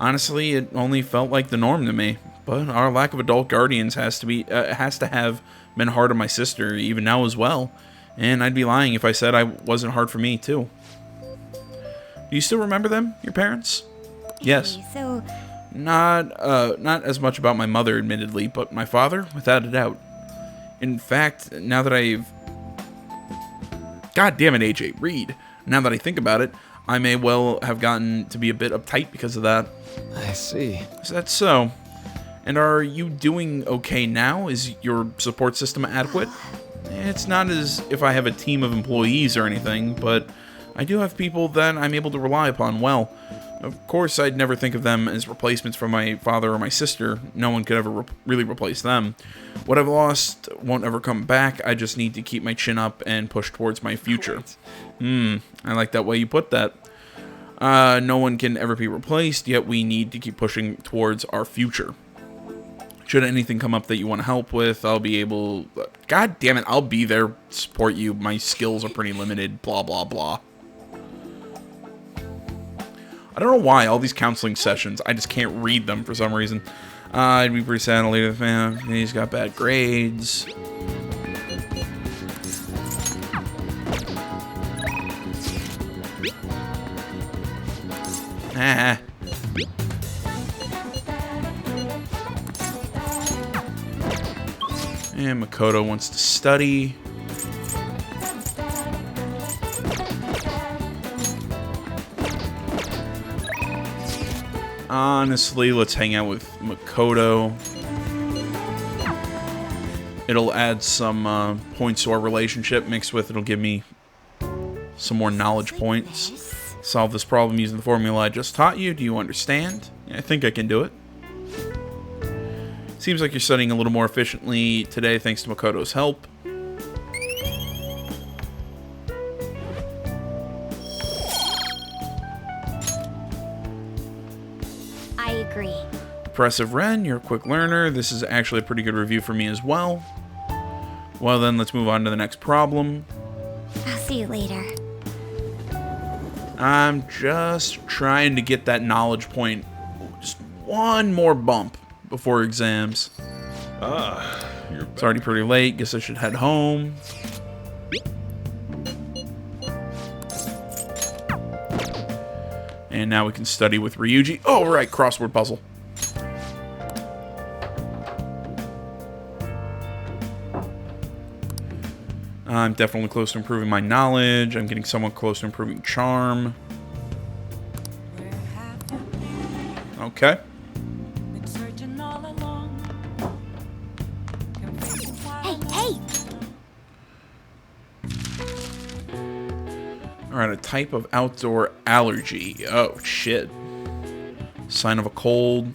Honestly, it only felt like the norm to me, but our lack of adult guardians has to have been hard on my sister, even now as well. And I'd be lying if I said I wasn't hard for me too. Do you still remember them, your parents? Yes. So, not as much about my mother, admittedly, but my father, without a doubt. In fact, now that God damn it, AJ, read. Now that I think about it, I may well have gotten to be a bit uptight because of that. I see. Is that so? And are you doing okay now? Is your support system adequate? It's not as if I have a team of employees or anything, but I do have people that I'm able to rely upon well. Of course, I'd never think of them as replacements for my father or my sister. No one could ever really replace them. What I've lost won't ever come back. I just need to keep my chin up and push towards my future. I like that way you put that. No one can ever be replaced, yet we need to keep pushing towards our future. Should anything come up that you want to help with, I'll be able... God damn it, I'll be there to support you. My skills are pretty limited, blah, blah, blah. I don't know why, all these counseling sessions, I just can't read them for some reason. I'd be pretty sad to leave the family. He's got bad grades. And Makoto wants to study. Honestly, let's hang out with Makoto. It'll add some points to our relationship. Mixed with it'll give me some more knowledge points. Solve this problem using the formula I just taught you. Do you understand? Yeah, I think I can do it. Seems like you're studying a little more efficiently today thanks to Makoto's help. I agree. Impressive, Ren. You're a quick learner. This is actually a pretty good review for me as well. Well then, let's move on to the next problem. I'll see you later. I'm just trying to get that knowledge point just one more bump before exams. You're back. It's already pretty late. Guess I should head home. And now we can study with Ryuji. Oh, right, crossword puzzle. I'm definitely close to improving my knowledge. I'm getting somewhat close to improving charm. Okay. Hey! Alright, a type of outdoor allergy. Oh, shit. Sign of a cold.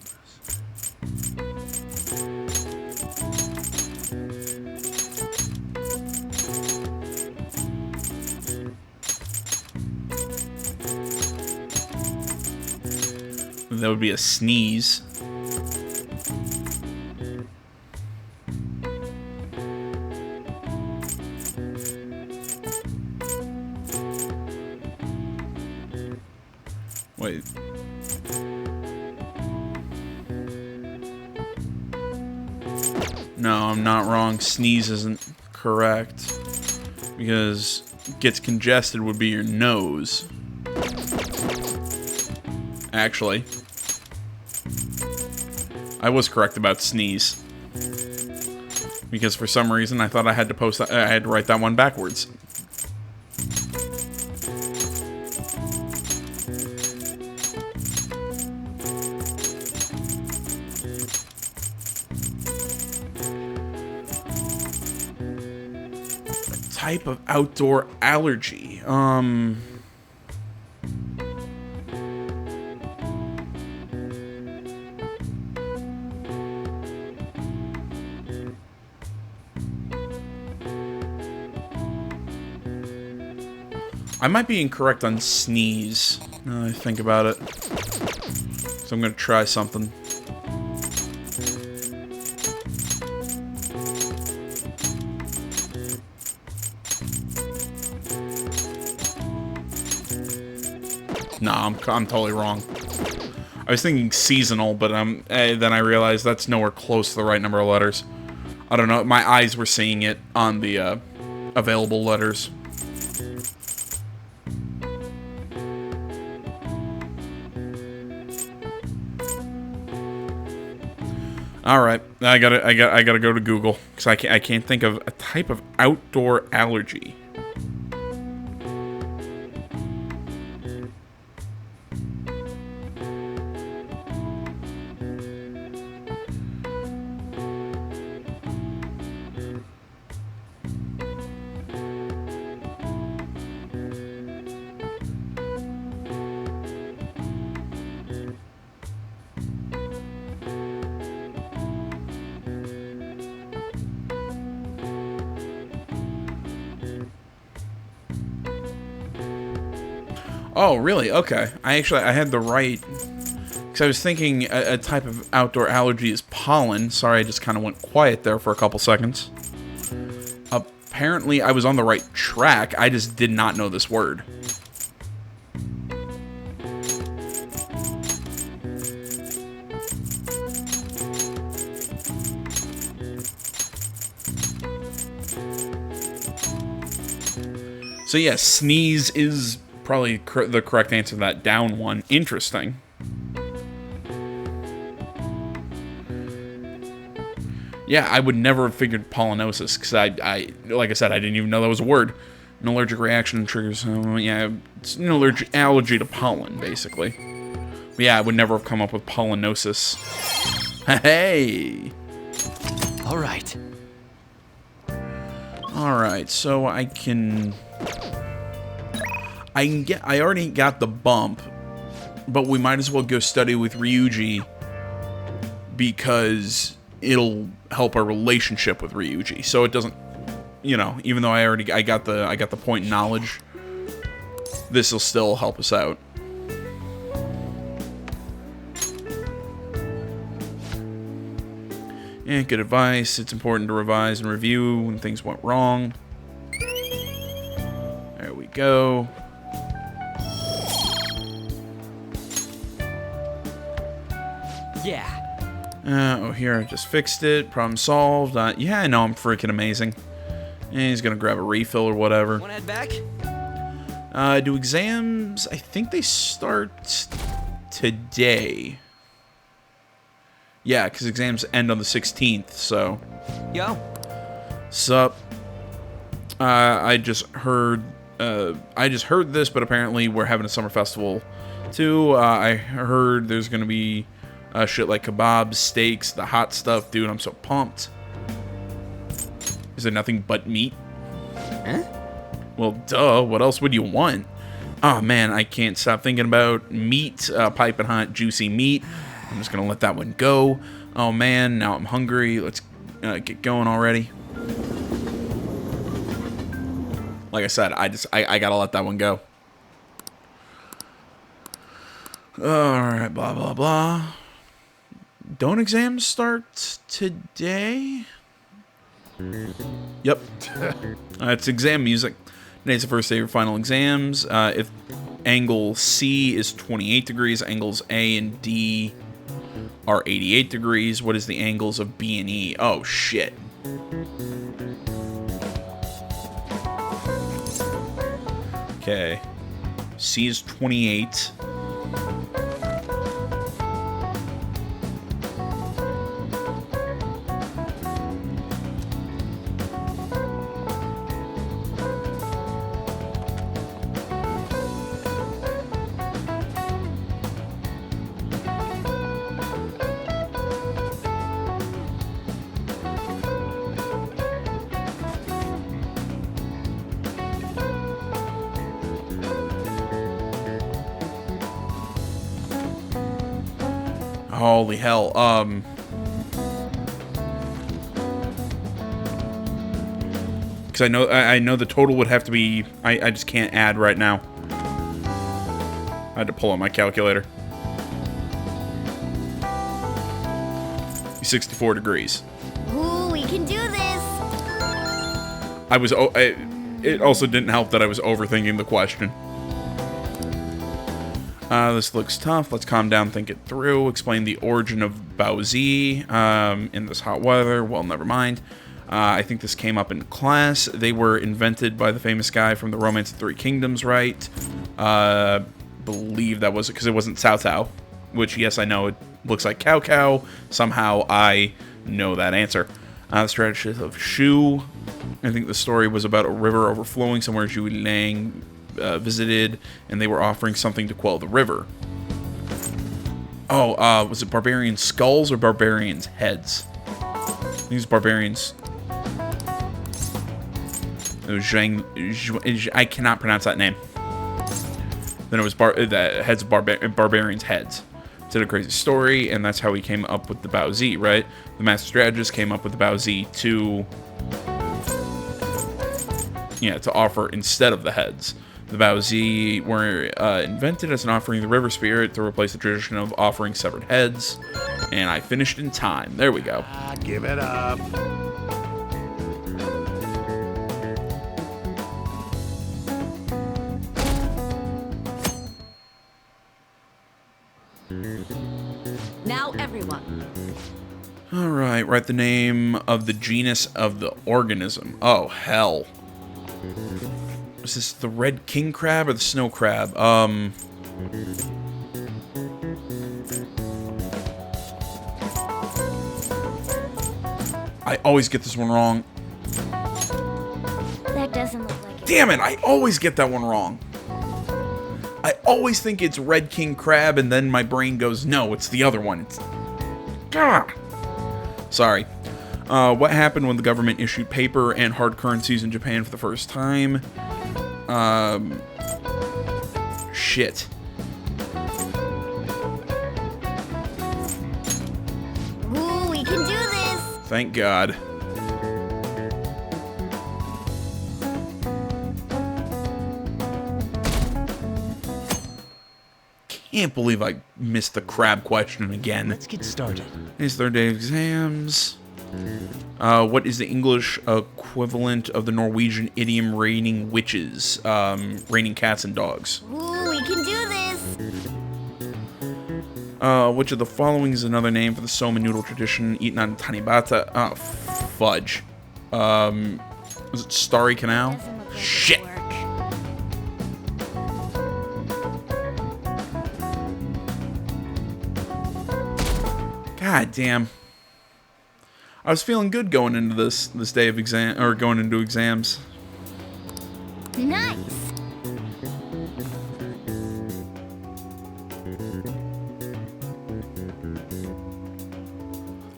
That would be a sneeze. Wait. No, I'm not wrong. Sneeze isn't correct. Because gets congested would be your nose. Actually, I was correct about sneeze. Because for some reason I thought I had to post that, I had to write that one backwards. A type of outdoor allergy. I might be incorrect on sneeze, now that I think about it. So I'm going to try something. Nah, I'm totally wrong. I was thinking seasonal, but then I realized that's nowhere close to the right number of letters. I don't know, my eyes were seeing it on the available letters. All right, I gotta go to Google because I can't think of a type of outdoor allergy. Oh, really? Okay. I had the right... Because I was thinking a type of outdoor allergy is pollen. Sorry, I just kind of went quiet there for a couple seconds. Apparently, I was on the right track. I just did not know this word. So yeah, sneeze is probably the correct answer to that down one. Interesting. Yeah, I would never have figured pollinosis, because I like I said, I didn't even know that was a word. An allergic reaction triggers, yeah, it's an allergic allergy to pollen, basically. But yeah, I would never have come up with pollinosis. Hey! Alright. Alright, so I already got the bump, but we might as well go study with Ryuji, because it'll help our relationship with Ryuji. So it doesn't, you know, even though I got the point in knowledge, this will still help us out. Yeah, good advice. It's important to revise and review when things went wrong. There we go. Yeah. Oh, here, I just fixed it. Problem solved. Yeah, I know I'm freaking amazing. And he's gonna grab a refill or whatever. Wanna head back? Do exams... I think they start today. Yeah, because exams end on the 16th, so... Yo. Sup. I just heard this, but apparently we're having a summer festival, too. I heard there's gonna be... shit like kebabs, steaks, the hot stuff. Dude, I'm so pumped. Is there nothing but meat? Huh? Well, duh. What else would you want? Oh, man, I can't stop thinking about meat. Piping hot, juicy meat. I'm just going to let that one go. Oh, man, now I'm hungry. Let's get going already. Like I said, I got to let that one go. Alright, blah, blah, blah. Don't exams start today? Yep. It's exam music. Today's the first day of your final exams. If angle C is 28 degrees, angles A and D are 88 degrees. What is the angles of B and E? Oh, shit. Okay. C is 28. Holy hell, because I know the total would have to be, I just can't add right now. I had to pull out my calculator. 64 degrees. Ooh, we can do this! It also didn't help that I was overthinking the question. This looks tough. Let's calm down, think it through. Explain the origin of Baozi in this hot weather. Well, never mind. I think this came up in class. They were invented by the famous guy from the Romance of Three Kingdoms, right? Believe that was it, because it wasn't Cao Cao. Which, yes, I know it looks like Cao Cao. Somehow I know that answer. The strategy of Shu. I think the story was about a river overflowing somewhere Zhu Liang visited, and they were offering something to quell the river. Oh, was it barbarian skulls or barbarians' heads? These barbarians. It was Zhang. I cannot pronounce that name. Then it was the heads of barbarians' heads. It's a crazy story, and that's how he came up with the Baozi, right? The master strategist came up with the Baozi to offer instead of the heads. The Baozi were invented as an offering to the river spirit to replace the tradition of offering severed heads. And I finished in time. There we go. Give it up. Now everyone. Alright, write the name of the genus of the organism. Oh, hell. Is this the red king crab or the snow crab? I always get this one wrong. That doesn't look like it. Damn it, I always get that one wrong. I always think it's red king crab, and then my brain goes, no, it's the other one. It's... Gah! Sorry. What happened when the government issued paper and hard currencies in Japan for the first time? Shit. Ooh, we can do this! Thank God. Can't believe I missed the crab question again. Let's get started. It's third day of exams. What is the English equivalent of the Norwegian idiom raining witches? Raining cats and dogs. Ooh, we can do this! Which of the following is another name for the soba noodle tradition eaten on Tanibata? Oh, fudge. Was it Starry Canal? Shit! God damn. I was feeling good going into this day of exam, or going into exams. Nice!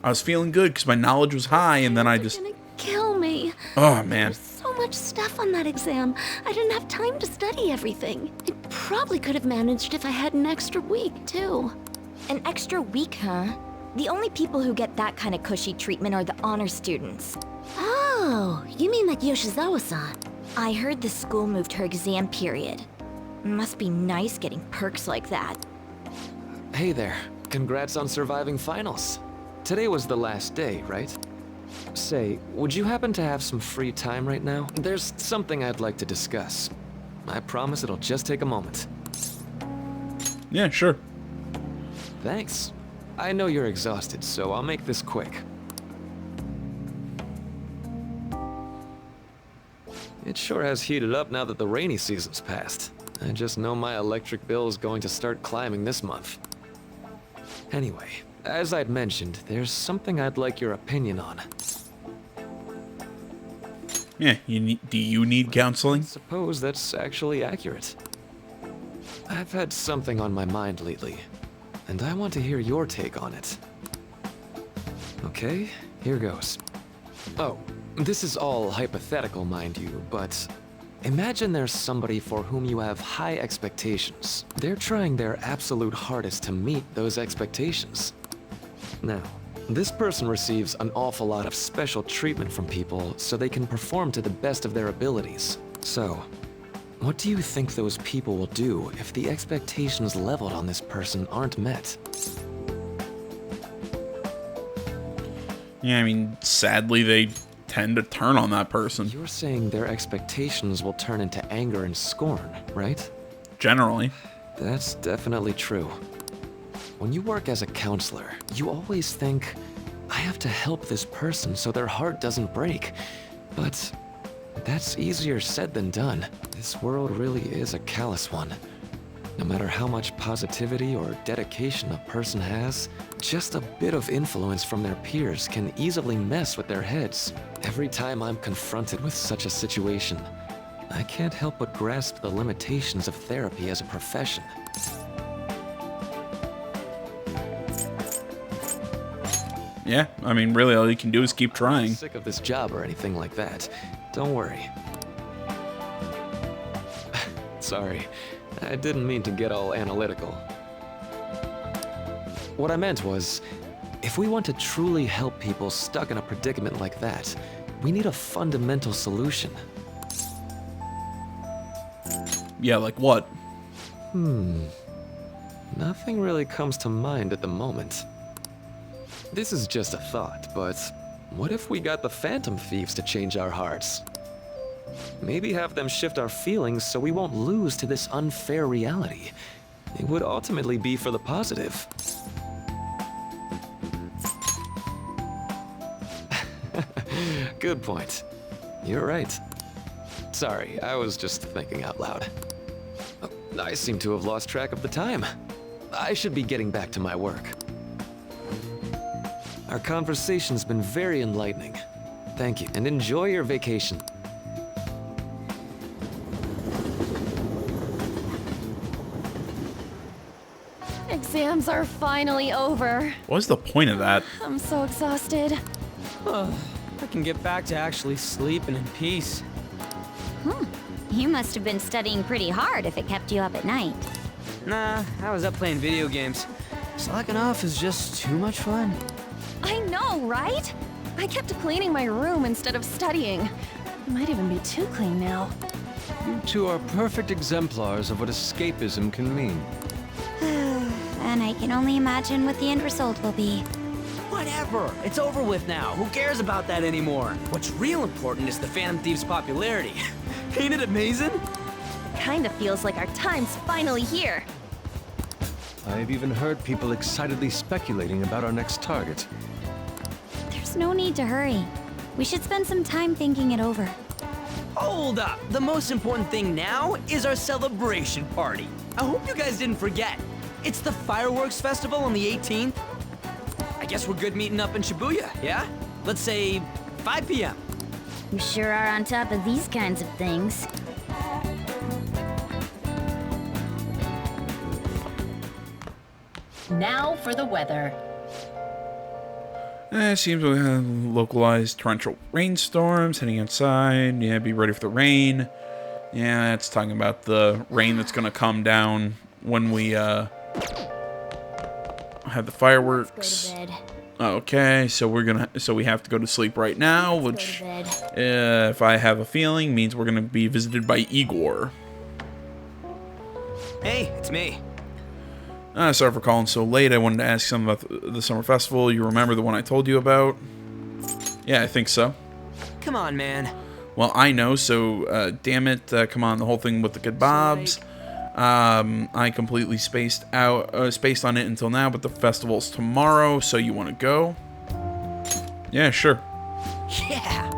I was feeling good because my knowledge was high, and then I just... Kill me. Oh, man. So much stuff on that exam. I didn't have time to study everything. I probably could have managed if I had an extra week, too. An extra week, huh? The only people who get that kind of cushy treatment are the honor students. Oh, you mean like Yoshizawa-san? I heard the school moved her exam period. Must be nice getting perks like that. Hey there. Congrats on surviving finals. Today was the last day, right? Say, would you happen to have some free time right now? There's something I'd like to discuss. I promise it'll just take a moment. Yeah, sure. Thanks. I know you're exhausted, so I'll make this quick. It sure has heated up now that the rainy season's passed. I just know my electric bill is going to start climbing this month. Anyway, as I'd mentioned, there's something I'd like your opinion on. Yeah, do you need counseling? I suppose that's actually accurate. I've had something on my mind lately, and I want to hear your take on it. Okay, here goes. Oh, this is all hypothetical, mind you, but imagine there's somebody for whom you have high expectations. They're trying their absolute hardest to meet those expectations. Now, this person receives an awful lot of special treatment from people so they can perform to the best of their abilities. So, what do you think those people will do if the expectations leveled on this person aren't met? Yeah, I mean, sadly, they tend to turn on that person. You're saying their expectations will turn into anger and scorn, right? Generally. That's definitely true. When you work as a counselor, you always think, I have to help this person so their heart doesn't break. But that's easier said than done. This world really is a callous one. No matter how much positivity or dedication a person has, just a bit of influence from their peers can easily mess with their heads. Every time I'm confronted with such a situation, I can't help but grasp the limitations of therapy as a profession. Yeah, I mean, really, all you can do is keep trying. I'm not sick of this job or anything like that. Don't worry. Sorry, I didn't mean to get all analytical. What I meant was, if we want to truly help people stuck in a predicament like that, we need a fundamental solution. Yeah, like what? Nothing really comes to mind at the moment. This is just a thought, but what if we got the Phantom Thieves to change our hearts? Maybe have them shift our feelings so we won't lose to this unfair reality. It would ultimately be for the positive. Good point. You're right. Sorry, I was just thinking out loud. I seem to have lost track of the time. I should be getting back to my work. Our conversation's been very enlightening. Thank you, and enjoy your vacation. Exams are finally over. What's the point of that? I'm so exhausted. I can get back to actually sleeping in peace. You must have been studying pretty hard if it kept you up at night. Nah, I was up playing video games. Slacking off is just too much fun. I know, right? I kept cleaning my room instead of studying. It might even be too clean now. You two are perfect exemplars of what escapism can mean. And I can only imagine what the end result will be. Whatever. It's over with now. Who cares about that anymore? What's real important is the Phantom Thieves' popularity. Ain't it amazing? Kinda feels like our time's finally here. I've even heard people excitedly speculating about our next target. There's no need to hurry. We should spend some time thinking it over. Hold up. The most important thing now is our celebration party. I hope you guys didn't forget. It's the fireworks festival on the 18th. I guess we're good meeting up in Shibuya, yeah? Let's say 5 p.m. You sure are on top of these kinds of things. Now for the weather. It seems we have localized torrential rainstorms heading outside. Yeah, be ready for the rain. Yeah, it's talking about the rain that's gonna come down when we have the fireworks. Let's go to bed. Okay, so we have to go to sleep right now, which, if I have a feeling, means we're gonna be visited by Igor. Hey, it's me. Sorry for calling so late. I wanted to ask something about the summer festival. You remember the one I told you about? Yeah, I think so. Come on, man. Well, I know, so damn it, come on, the whole thing with the kebabs. I completely spaced on it until now, but the festival's tomorrow, so you want to go? Yeah, sure. Yeah.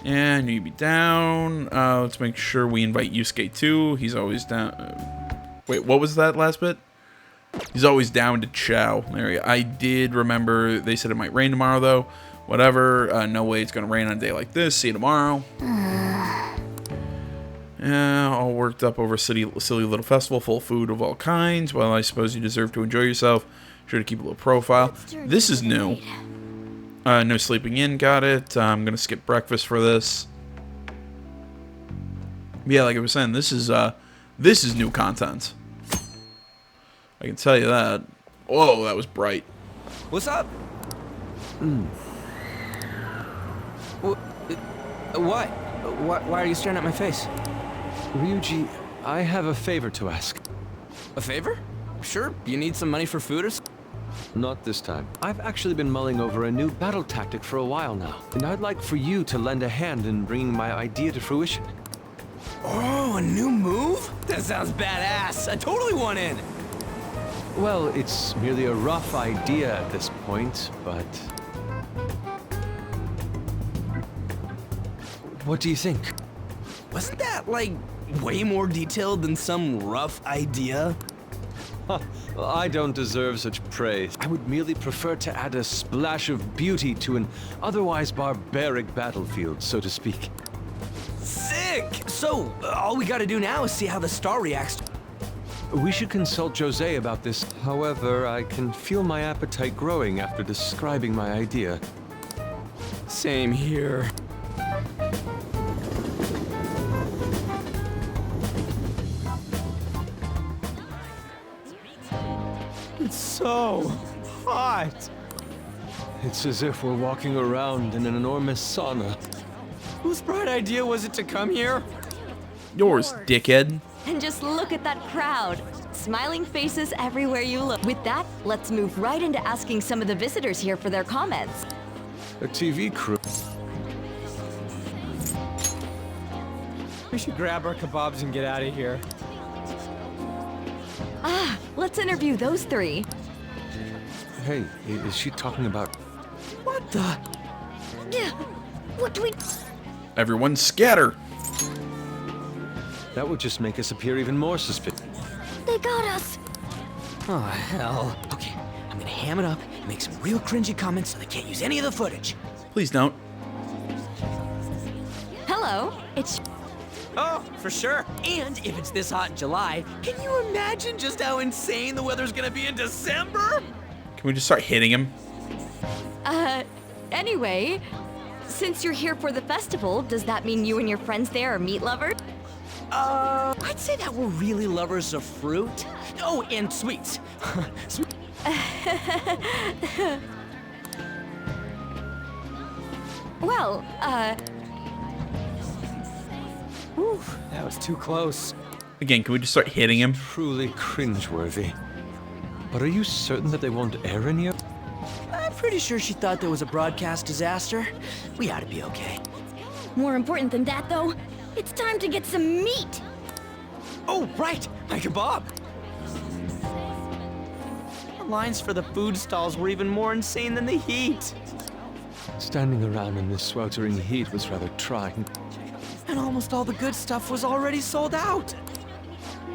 And you'd be down. Let's make sure we invite Yusuke too. He's always down. Wait, what was that last bit? He's always down to chow. There you go. I did remember they said it might rain tomorrow, though. Whatever. No way it's going to rain on a day like this. See you tomorrow. Yeah, all worked up over a silly little festival full of food of all kinds. Well, I suppose you deserve to enjoy yourself. Sure to keep a little profile. This is new. No sleeping in. Got it. I'm going to skip breakfast for this. Yeah, like I was saying, this is new content. I can tell you that. Whoa, that was bright. What's up? What? Why are you staring at my face? Ryuji, I have a favor to ask. A favor? Sure. You need some money for food or something? Not this time. I've actually been mulling over a new battle tactic for a while now, and I'd like for you to lend a hand in bringing my idea to fruition. Oh, a new move? That sounds badass. I totally want in. Well, it's merely a rough idea at this point, but... What do you think? Wasn't that, like, way more detailed than some rough idea? I don't deserve such praise. I would merely prefer to add a splash of beauty to an otherwise barbaric battlefield, so to speak. Sick! So, all we gotta do now is see how the star reacts. We should consult Jose about this. However, I can feel my appetite growing after describing my idea. Same here. It's so hot. It's as if we're walking around in an enormous sauna. Whose bright idea was it to come here? Yours, dickhead. And just look at that crowd. Smiling faces everywhere you look. With that, let's move right into asking some of the visitors here for their comments. A TV crew. We should grab our kebabs and get out of here. Let's interview those three. Hey, is she talking about... What the? What do we... Everyone scatter! That would just make us appear even more suspicious. They got us. Oh, hell. Okay, I'm gonna ham it up and make some real cringy comments so they can't use any of the footage. Please don't. Hello, it's... Oh, for sure. And if it's this hot in July, can you imagine just how insane the weather's gonna be in December? Can we just start hitting him? Anyway, since you're here for the festival, does that mean you and your friends there are meat lovers? I'd say that we're really lovers of fruit. Oh, and sweets. Well, Ooh, that was too close. Again, can we just start hitting him? Truly cringeworthy. But are you certain that they won't air any of... I'm pretty sure she thought there was a broadcast disaster. We ought to be okay. More important than that, though, it's time to get some meat. Oh, right, my kebab. The lines for the food stalls were even more insane than the heat. Standing around in this sweltering heat was rather trying. And almost all the good stuff was already sold out.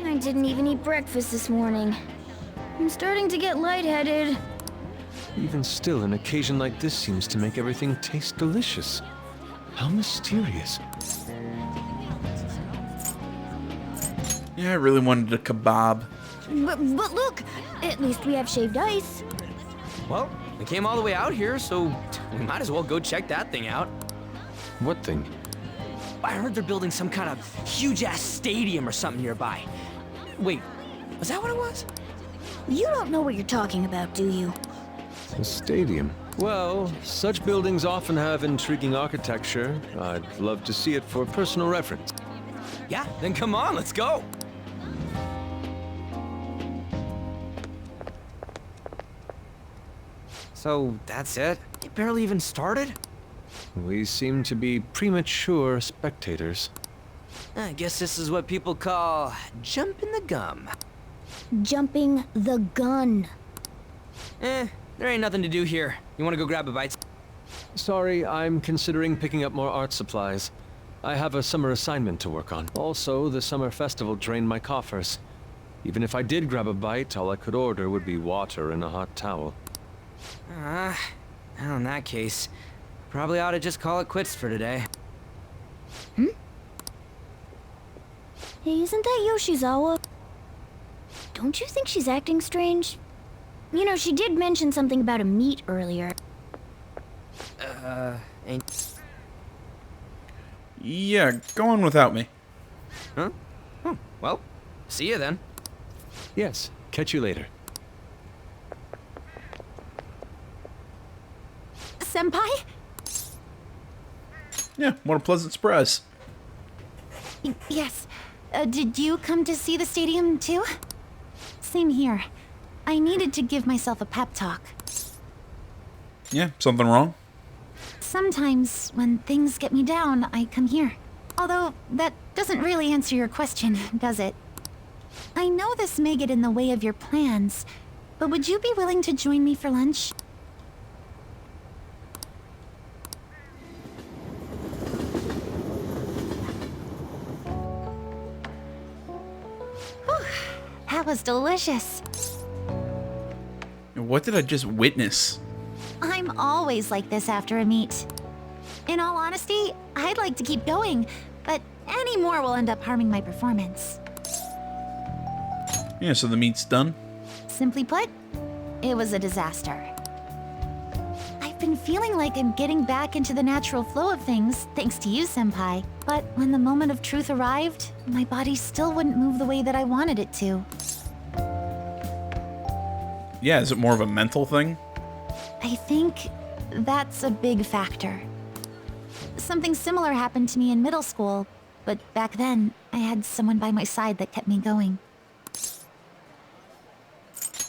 I didn't even eat breakfast this morning. I'm starting to get lightheaded. Even still, an occasion like this seems to make everything taste delicious. How mysterious. Yeah, I really wanted a kebab. But look, at least we have shaved ice. Well, we came all the way out here, so we might as well go check that thing out. What thing? I heard they're building some kind of huge-ass stadium or something nearby. Wait, was that what it was? You don't know what you're talking about, do you? A stadium. Well, such buildings often have intriguing architecture. I'd love to see it for personal reference. Yeah, then come on, let's go. So, that's it? It barely even started? We seem to be premature spectators. I guess this is what people call jumping the gum. Jumping the gun. There ain't nothing to do here. You wanna go grab a bite? Sorry, I'm considering picking up more art supplies. I have a summer assignment to work on. Also, the summer festival drained my coffers. Even if I did grab a bite, all I could order would be water and a hot towel. Well, in that case, probably ought to just call it quits for today. Hey, isn't that Yoshizawa? Don't you think she's acting strange? You know, she did mention something about a meat earlier. Ain't... Yeah, go on without me. Huh? Oh, well, see you then. Yes, catch you later. Senpai? Yeah, what a pleasant surprise. Yes. Did you come to see the stadium, too? Same here. I needed to give myself a pep talk. Yeah, something wrong? Sometimes, when things get me down, I come here. Although, that doesn't really answer your question, does it? I know this may get in the way of your plans, but would you be willing to join me for lunch? Whew, that was delicious. What did I just witness? I'm always like this after a meet. In all honesty, I'd like to keep going, but any more will end up harming my performance. Yeah, so the meat's done? Simply put, it was a disaster. I've been feeling like I'm getting back into the natural flow of things, thanks to you, Senpai. But when the moment of truth arrived, my body still wouldn't move the way that I wanted it to. Yeah, is it more of a mental thing? I think that's a big factor. Something similar happened to me in middle school, But back then, I had someone by my side that kept me going.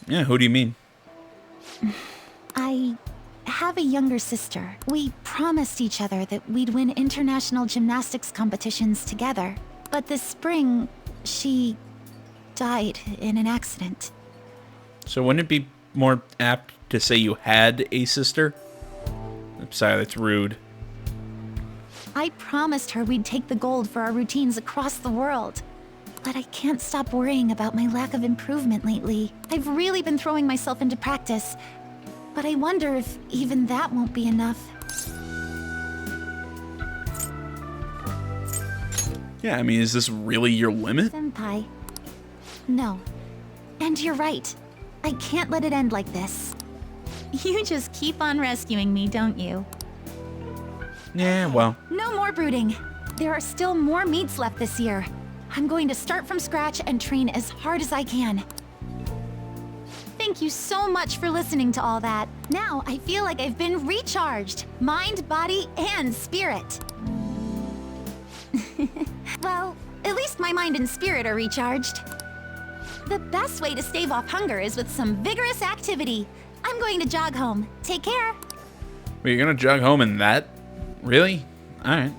Yeah, who do you mean? I have a younger sister. We promised each other that we'd win international gymnastics competitions together. But this spring, she died in an accident. So wouldn't it be more apt to say you had a sister? I'm sorry, that's rude. I promised her we'd take the gold for our routines across the world. But I can't stop worrying about my lack of improvement lately. I've really been throwing myself into practice, but I wonder if even that won't be enough. Yeah, I mean, is this really your limit? Senpai. No. And you're right. I can't let it end like this. You just keep on rescuing me, don't you? Yeah, well. No more brooding. There are still more meets left this year. I'm going to start from scratch and train as hard as I can. Thank you so much for listening to all that. Now I feel like I've been recharged. Mind, body, and spirit. Well, at least my mind and spirit are recharged. The best way to stave off hunger is with some vigorous activity. I'm going to jog home. Take care. Wait, you're gonna jog home in that? Really? Alright.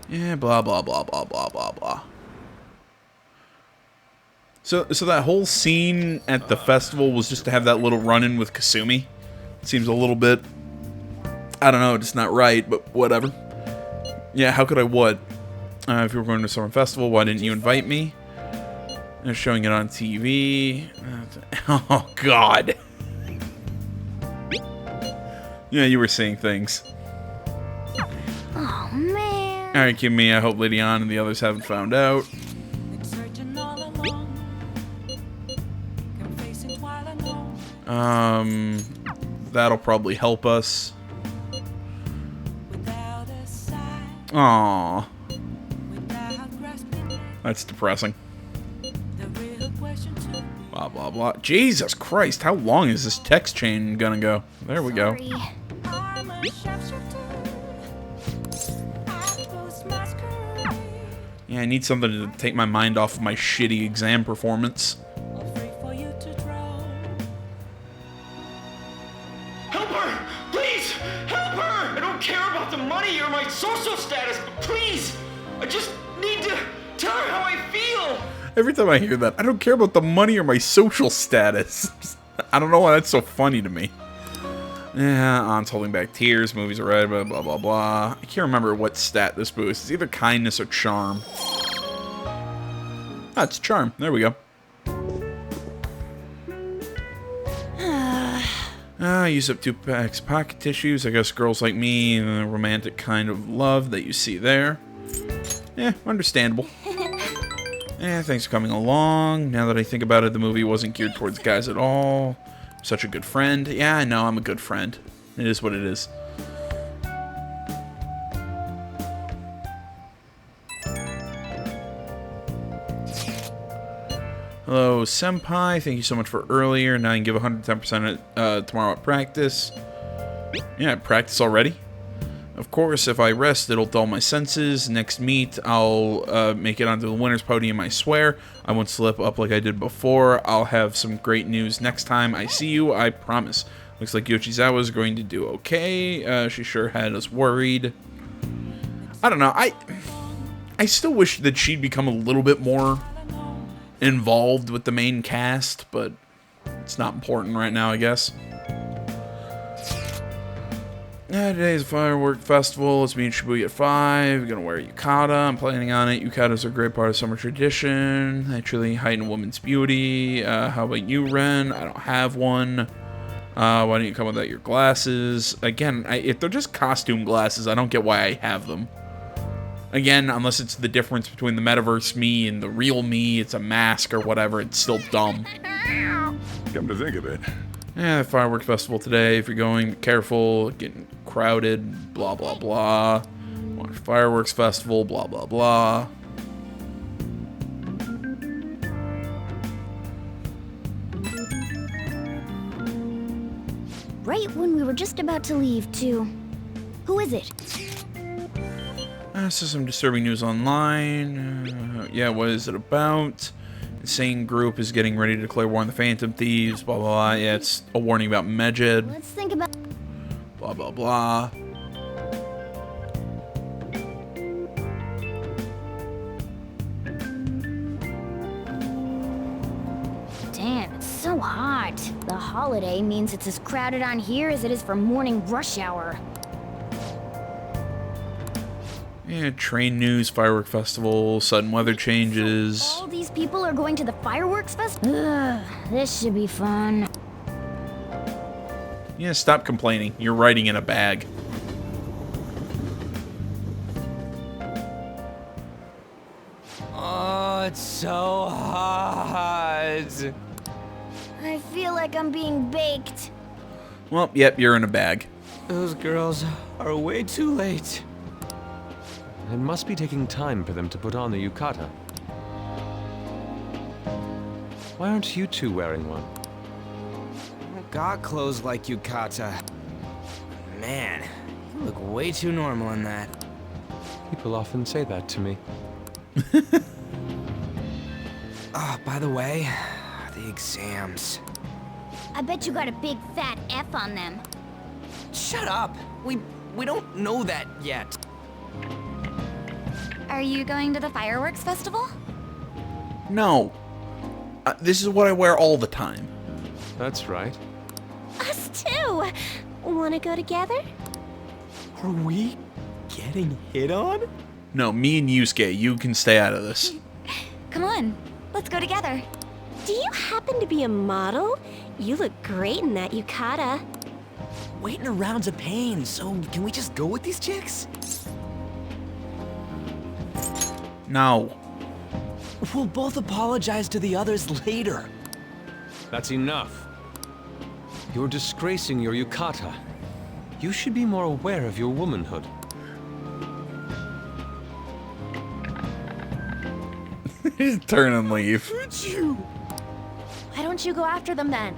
Yeah, blah, blah, blah, blah, blah, blah, blah. So that whole scene at the festival was just to have that little run-in with Kasumi? It seems a little bit... I don't know, just not right, but whatever. Yeah, how could I what? If you were going to a summer festival, why didn't you invite me? They're showing it on TV. Oh, God. Yeah, you were seeing things. Oh, man. Alright, Kimmy, I hope Lady Ann and the others haven't found out. That'll probably help us. Aww. That's depressing. Blah, blah, blah. Jesus Christ, how long is this text chain gonna go? There we go. Yeah, I need something to take my mind off of my shitty exam performance. Help her! Please! Help her! I don't care about the money or my social status, but please! I just need to tell her how I feel! Every time I hear that, I don't care about the money or my social status. I don't know why that's so funny to me. Yeah, Aunt's holding back tears, movies are right, blah, blah, blah, blah. I can't remember what stat this boosts. It's either kindness or charm. Ah, it's charm. There we go. Use up 2 packs of pocket tissues. I guess girls like me, the romantic kind of love that you see there. Yeah, understandable. Yeah, thanks for coming along. Now that I think about it, the movie wasn't geared towards guys at all. Such a good friend. Yeah, I know, I'm a good friend. It is what it is. Hello, Senpai. Thank you so much for earlier. Now you can give 110% tomorrow at practice. Yeah, practice already? Of course, if I rest, it'll dull my senses. Next meet, I'll make it onto the winner's podium, I swear. I won't slip up like I did before. I'll have some great news next time I see you, I promise. Looks like Yoshizawa's going to do okay. She sure had us worried. I don't know. I still wish that she'd become a little bit more involved with the main cast, but it's not important right now, I guess. Yeah, today's a firework festival. Let's meet Shibuya at 5. Gonna wear a yukata. I'm planning on it. Yukatas are a great part of summer tradition. They truly heighten woman's beauty. How about you, Ren? I don't have one. Why don't you come without your glasses? Again, if they're just costume glasses, I don't get why I have them. Again, unless it's the difference between the metaverse me and the real me, it's a mask or whatever, it's still dumb. Come to think of it. Yeah, fireworks festival today. If you're going, be careful. Getting crowded. Blah, blah, blah. Watch fireworks festival. Blah, blah, blah. right when we were just about to leave, too. Who is it? So some disturbing news online. Yeah, what is it about? Insane group is getting ready to declare war on the Phantom Thieves. Blah, blah, blah. Yeah, it's a warning about Majid. Let's think about... Blah, blah, blah. Damn, it's so hot. The holiday means it's as crowded on here as it is for morning rush hour. Yeah, train news, firework festival, sudden weather changes. All these people are going to the fireworks festival? Ugh, this should be fun. Yeah, stop complaining. You're riding in a bag. Oh, it's so hot. I feel like I'm being baked. Well, yep, you're in a bag. Those girls are way too late. It must be taking time for them to put on the yukata. Why aren't you two wearing one? I got clothes like yukata. Man, you look way too normal in that. People often say that to me. Oh, by the way, the exams. I bet you got a big fat F on them. Shut up! We don't know that yet. Are you going to the fireworks festival? No. This is what I wear all the time. That's right. Us too! Wanna go together? Are we getting hit on? No, me and Yusuke, you can stay out of this. Come on, let's go together. Do you happen to be a model? You look great in that yukata. Waiting around's a pain, so can we just go with these chicks? No. We'll both apologize to the others later. That's enough. You're disgracing your yukata. You should be more aware of your womanhood. Just turn and leave. Why don't you go after them then?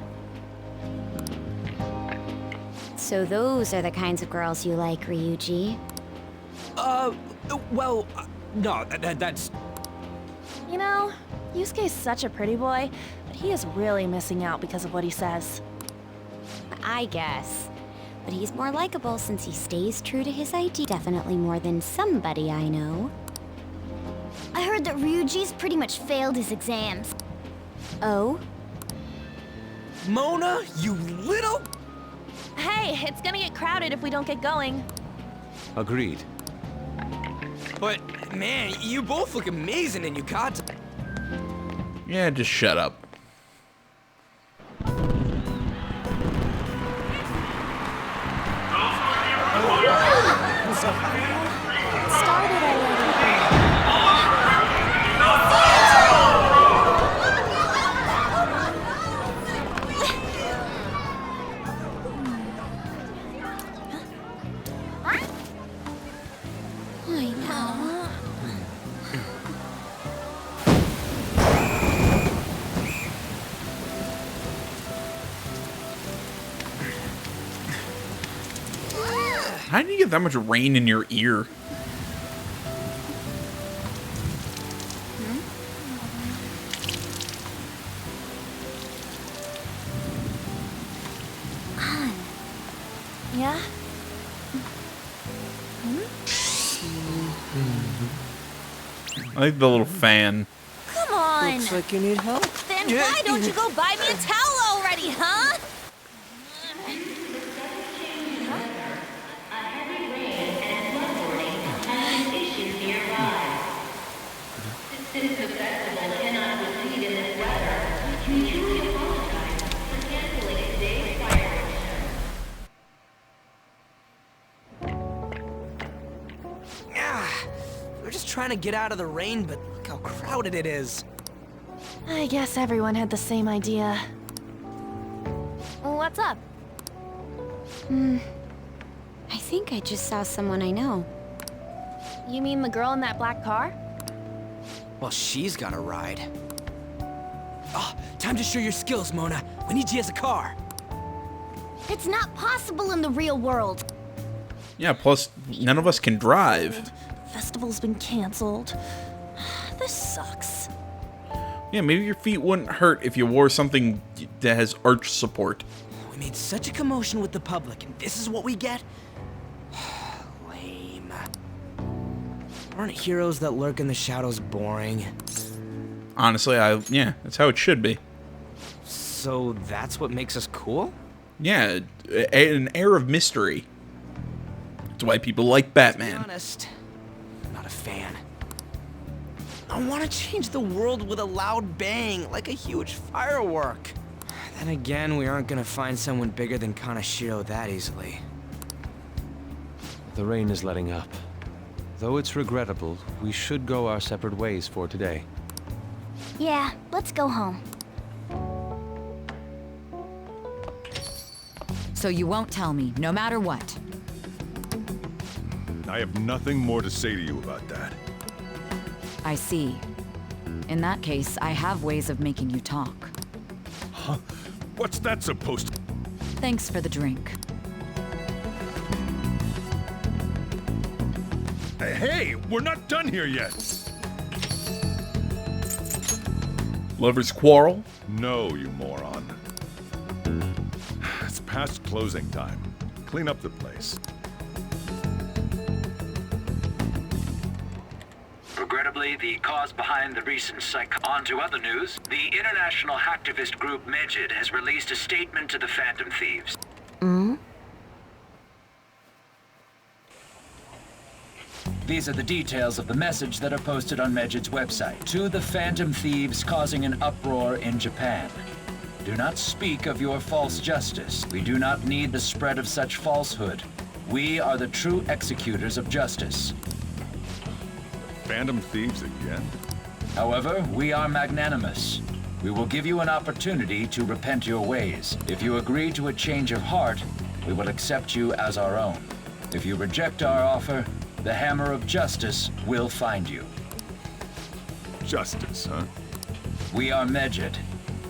So those are the kinds of girls you like, Ryuji. Well, no, that's... You know, Yusuke's such a pretty boy, but he is really missing out because of what he says. I guess. But he's more likable since he stays true to his ID. Definitely more than somebody I know. I heard that Ryuji's pretty much failed his exams. Oh? Mona, you little... Hey, it's gonna get crowded if we don't get going. Agreed. But, man, you both look amazing in yukata. Yeah, just shut up. Started already. I know. How did you get that much rain in your ear? Yeah? I like the little fan. Come on! Looks like you need help. Then why don't you go buy me a towel already, huh? Since the festival cannot proceed in this weather, we truly apologize for canceling today's fireworks Ah, we're just trying to get out of the rain, but look how crowded it is. I guess everyone had the same idea. What's up? I think I just saw someone I know. You mean the girl in that black car? Well, she's got a ride. Oh, time to show your skills, Mona. We need you as a car. It's not possible in the real world. Yeah, plus none of us can drive. Festival's been canceled. This sucks. Yeah, maybe your feet wouldn't hurt if you wore something that has arch support. We made such a commotion with the public, and this is what we get? Lame. Aren't heroes that lurk in the shadows boring? Honestly, yeah, that's how it should be. So that's what makes us cool? Yeah, an air of mystery. That's why people like Batman. To be honest, I'm not a fan. I want to change the world with a loud bang, like a huge firework. Then again, we aren't gonna find someone bigger than Kaneshiro that easily. The rain is letting up. Though it's regrettable, we should go our separate ways for today. Yeah, let's go home. So you won't tell me, no matter what. I have nothing more to say to you about that. I see. In that case, I have ways of making you talk. Huh? What's that supposed to... Thanks for the drink. Hey, we're not done here yet! Lovers quarrel? No, you moron. It's past closing time. Clean up the place. Regrettably, the cause behind the recent On to other news, the international hacktivist group Majid has released a statement to the Phantom Thieves. These are the details of the message that are posted on Majid's website. To the Phantom Thieves causing an uproar in Japan. Do not speak of your false justice. We do not need the spread of such falsehood. We are the true executors of justice. Phantom Thieves again? However, we are magnanimous. We will give you an opportunity to repent your ways. If you agree to a change of heart, we will accept you as our own. If you reject our offer, the hammer of justice will find you. Justice, huh? We are Majid.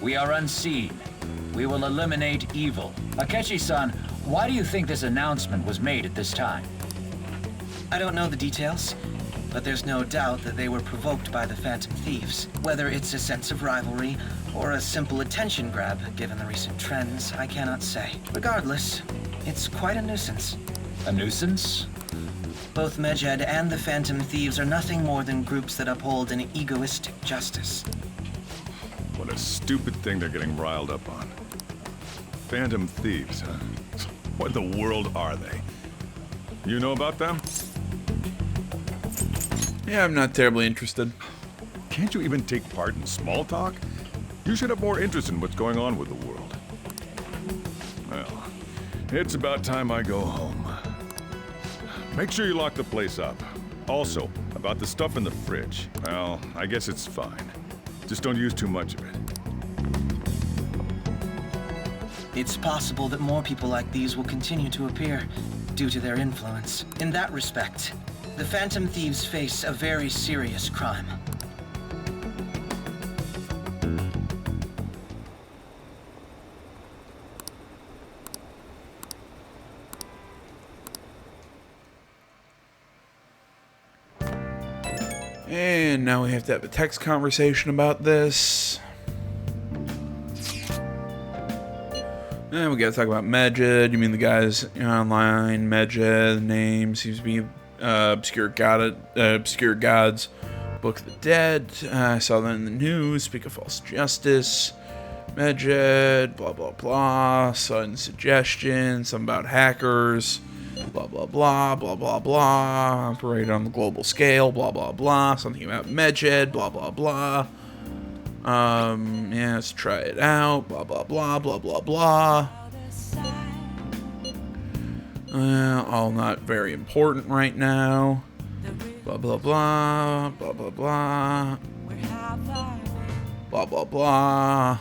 We are unseen. We will eliminate evil. Akechi-san, why do you think this announcement was made at this time? I don't know the details, but there's no doubt that they were provoked by the Phantom Thieves. Whether it's a sense of rivalry or a simple attention grab, given the recent trends, I cannot say. Regardless, it's quite a nuisance. A nuisance? Both Majid and the Phantom Thieves are nothing more than groups that uphold an egoistic justice. What a stupid thing they're getting riled up on. Phantom Thieves, huh? What in the world are they? You know about them? Yeah, I'm not terribly interested. Can't you even take part in small talk? You should have more interest in what's going on with the world. Well, it's about time I go home. Make sure you lock the place up. Also, about the stuff in the fridge. Well, I guess it's fine. Just don't use too much of it. It's possible that more people like these will continue to appear due to their influence. In that respect, the Phantom Thieves face a very serious crime. And now we have to have a text conversation about this. And we gotta talk about Majid. You mean the guys online? Majid, name seems to be obscure gods. Book of the Dead. I saw that in the news. Speak of false justice. Majid, blah blah blah. Sudden suggestion. Something about hackers. Blah blah blah blah blah blah. Operate on the global scale. Blah blah blah. Something about Majid. Blah blah blah. Yeah, let's try it out. Blah blah blah blah blah blah. All not very important right now. Blah blah blah blah blah blah. Blah blah blah.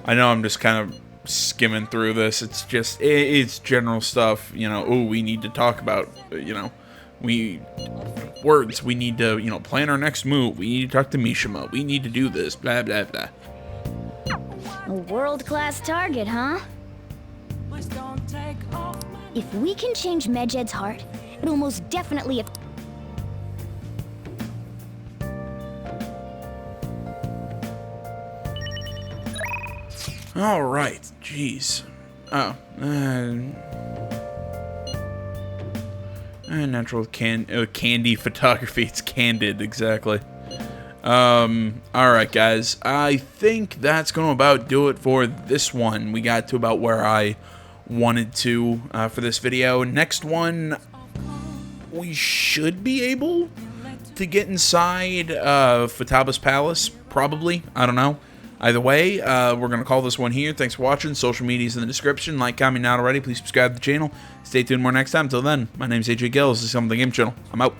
I know I'm just kind of skimming through this. It's just it's general stuff, you know. Oh, we need to talk about, you know, we need to, plan our next move. We need to talk to Mishima. We need to do this, blah blah blah. A world-class target, huh? If we can change Majid's heart, it'll most definitely... Alright, jeez. Oh, natural candy photography. It's candid, exactly. Alright, guys. I think that's going to about do it for this one. We got to about where I wanted to for this video. Next one, we should be able to get inside Futaba's palace, probably. I don't know. Either way, we're going to call this one here. Thanks for watching. Social media's in the description. Like, comment, not already. Please subscribe to the channel. Stay tuned more next time. Until then, my name's AJ Gills. This is Something Game Channel. I'm out.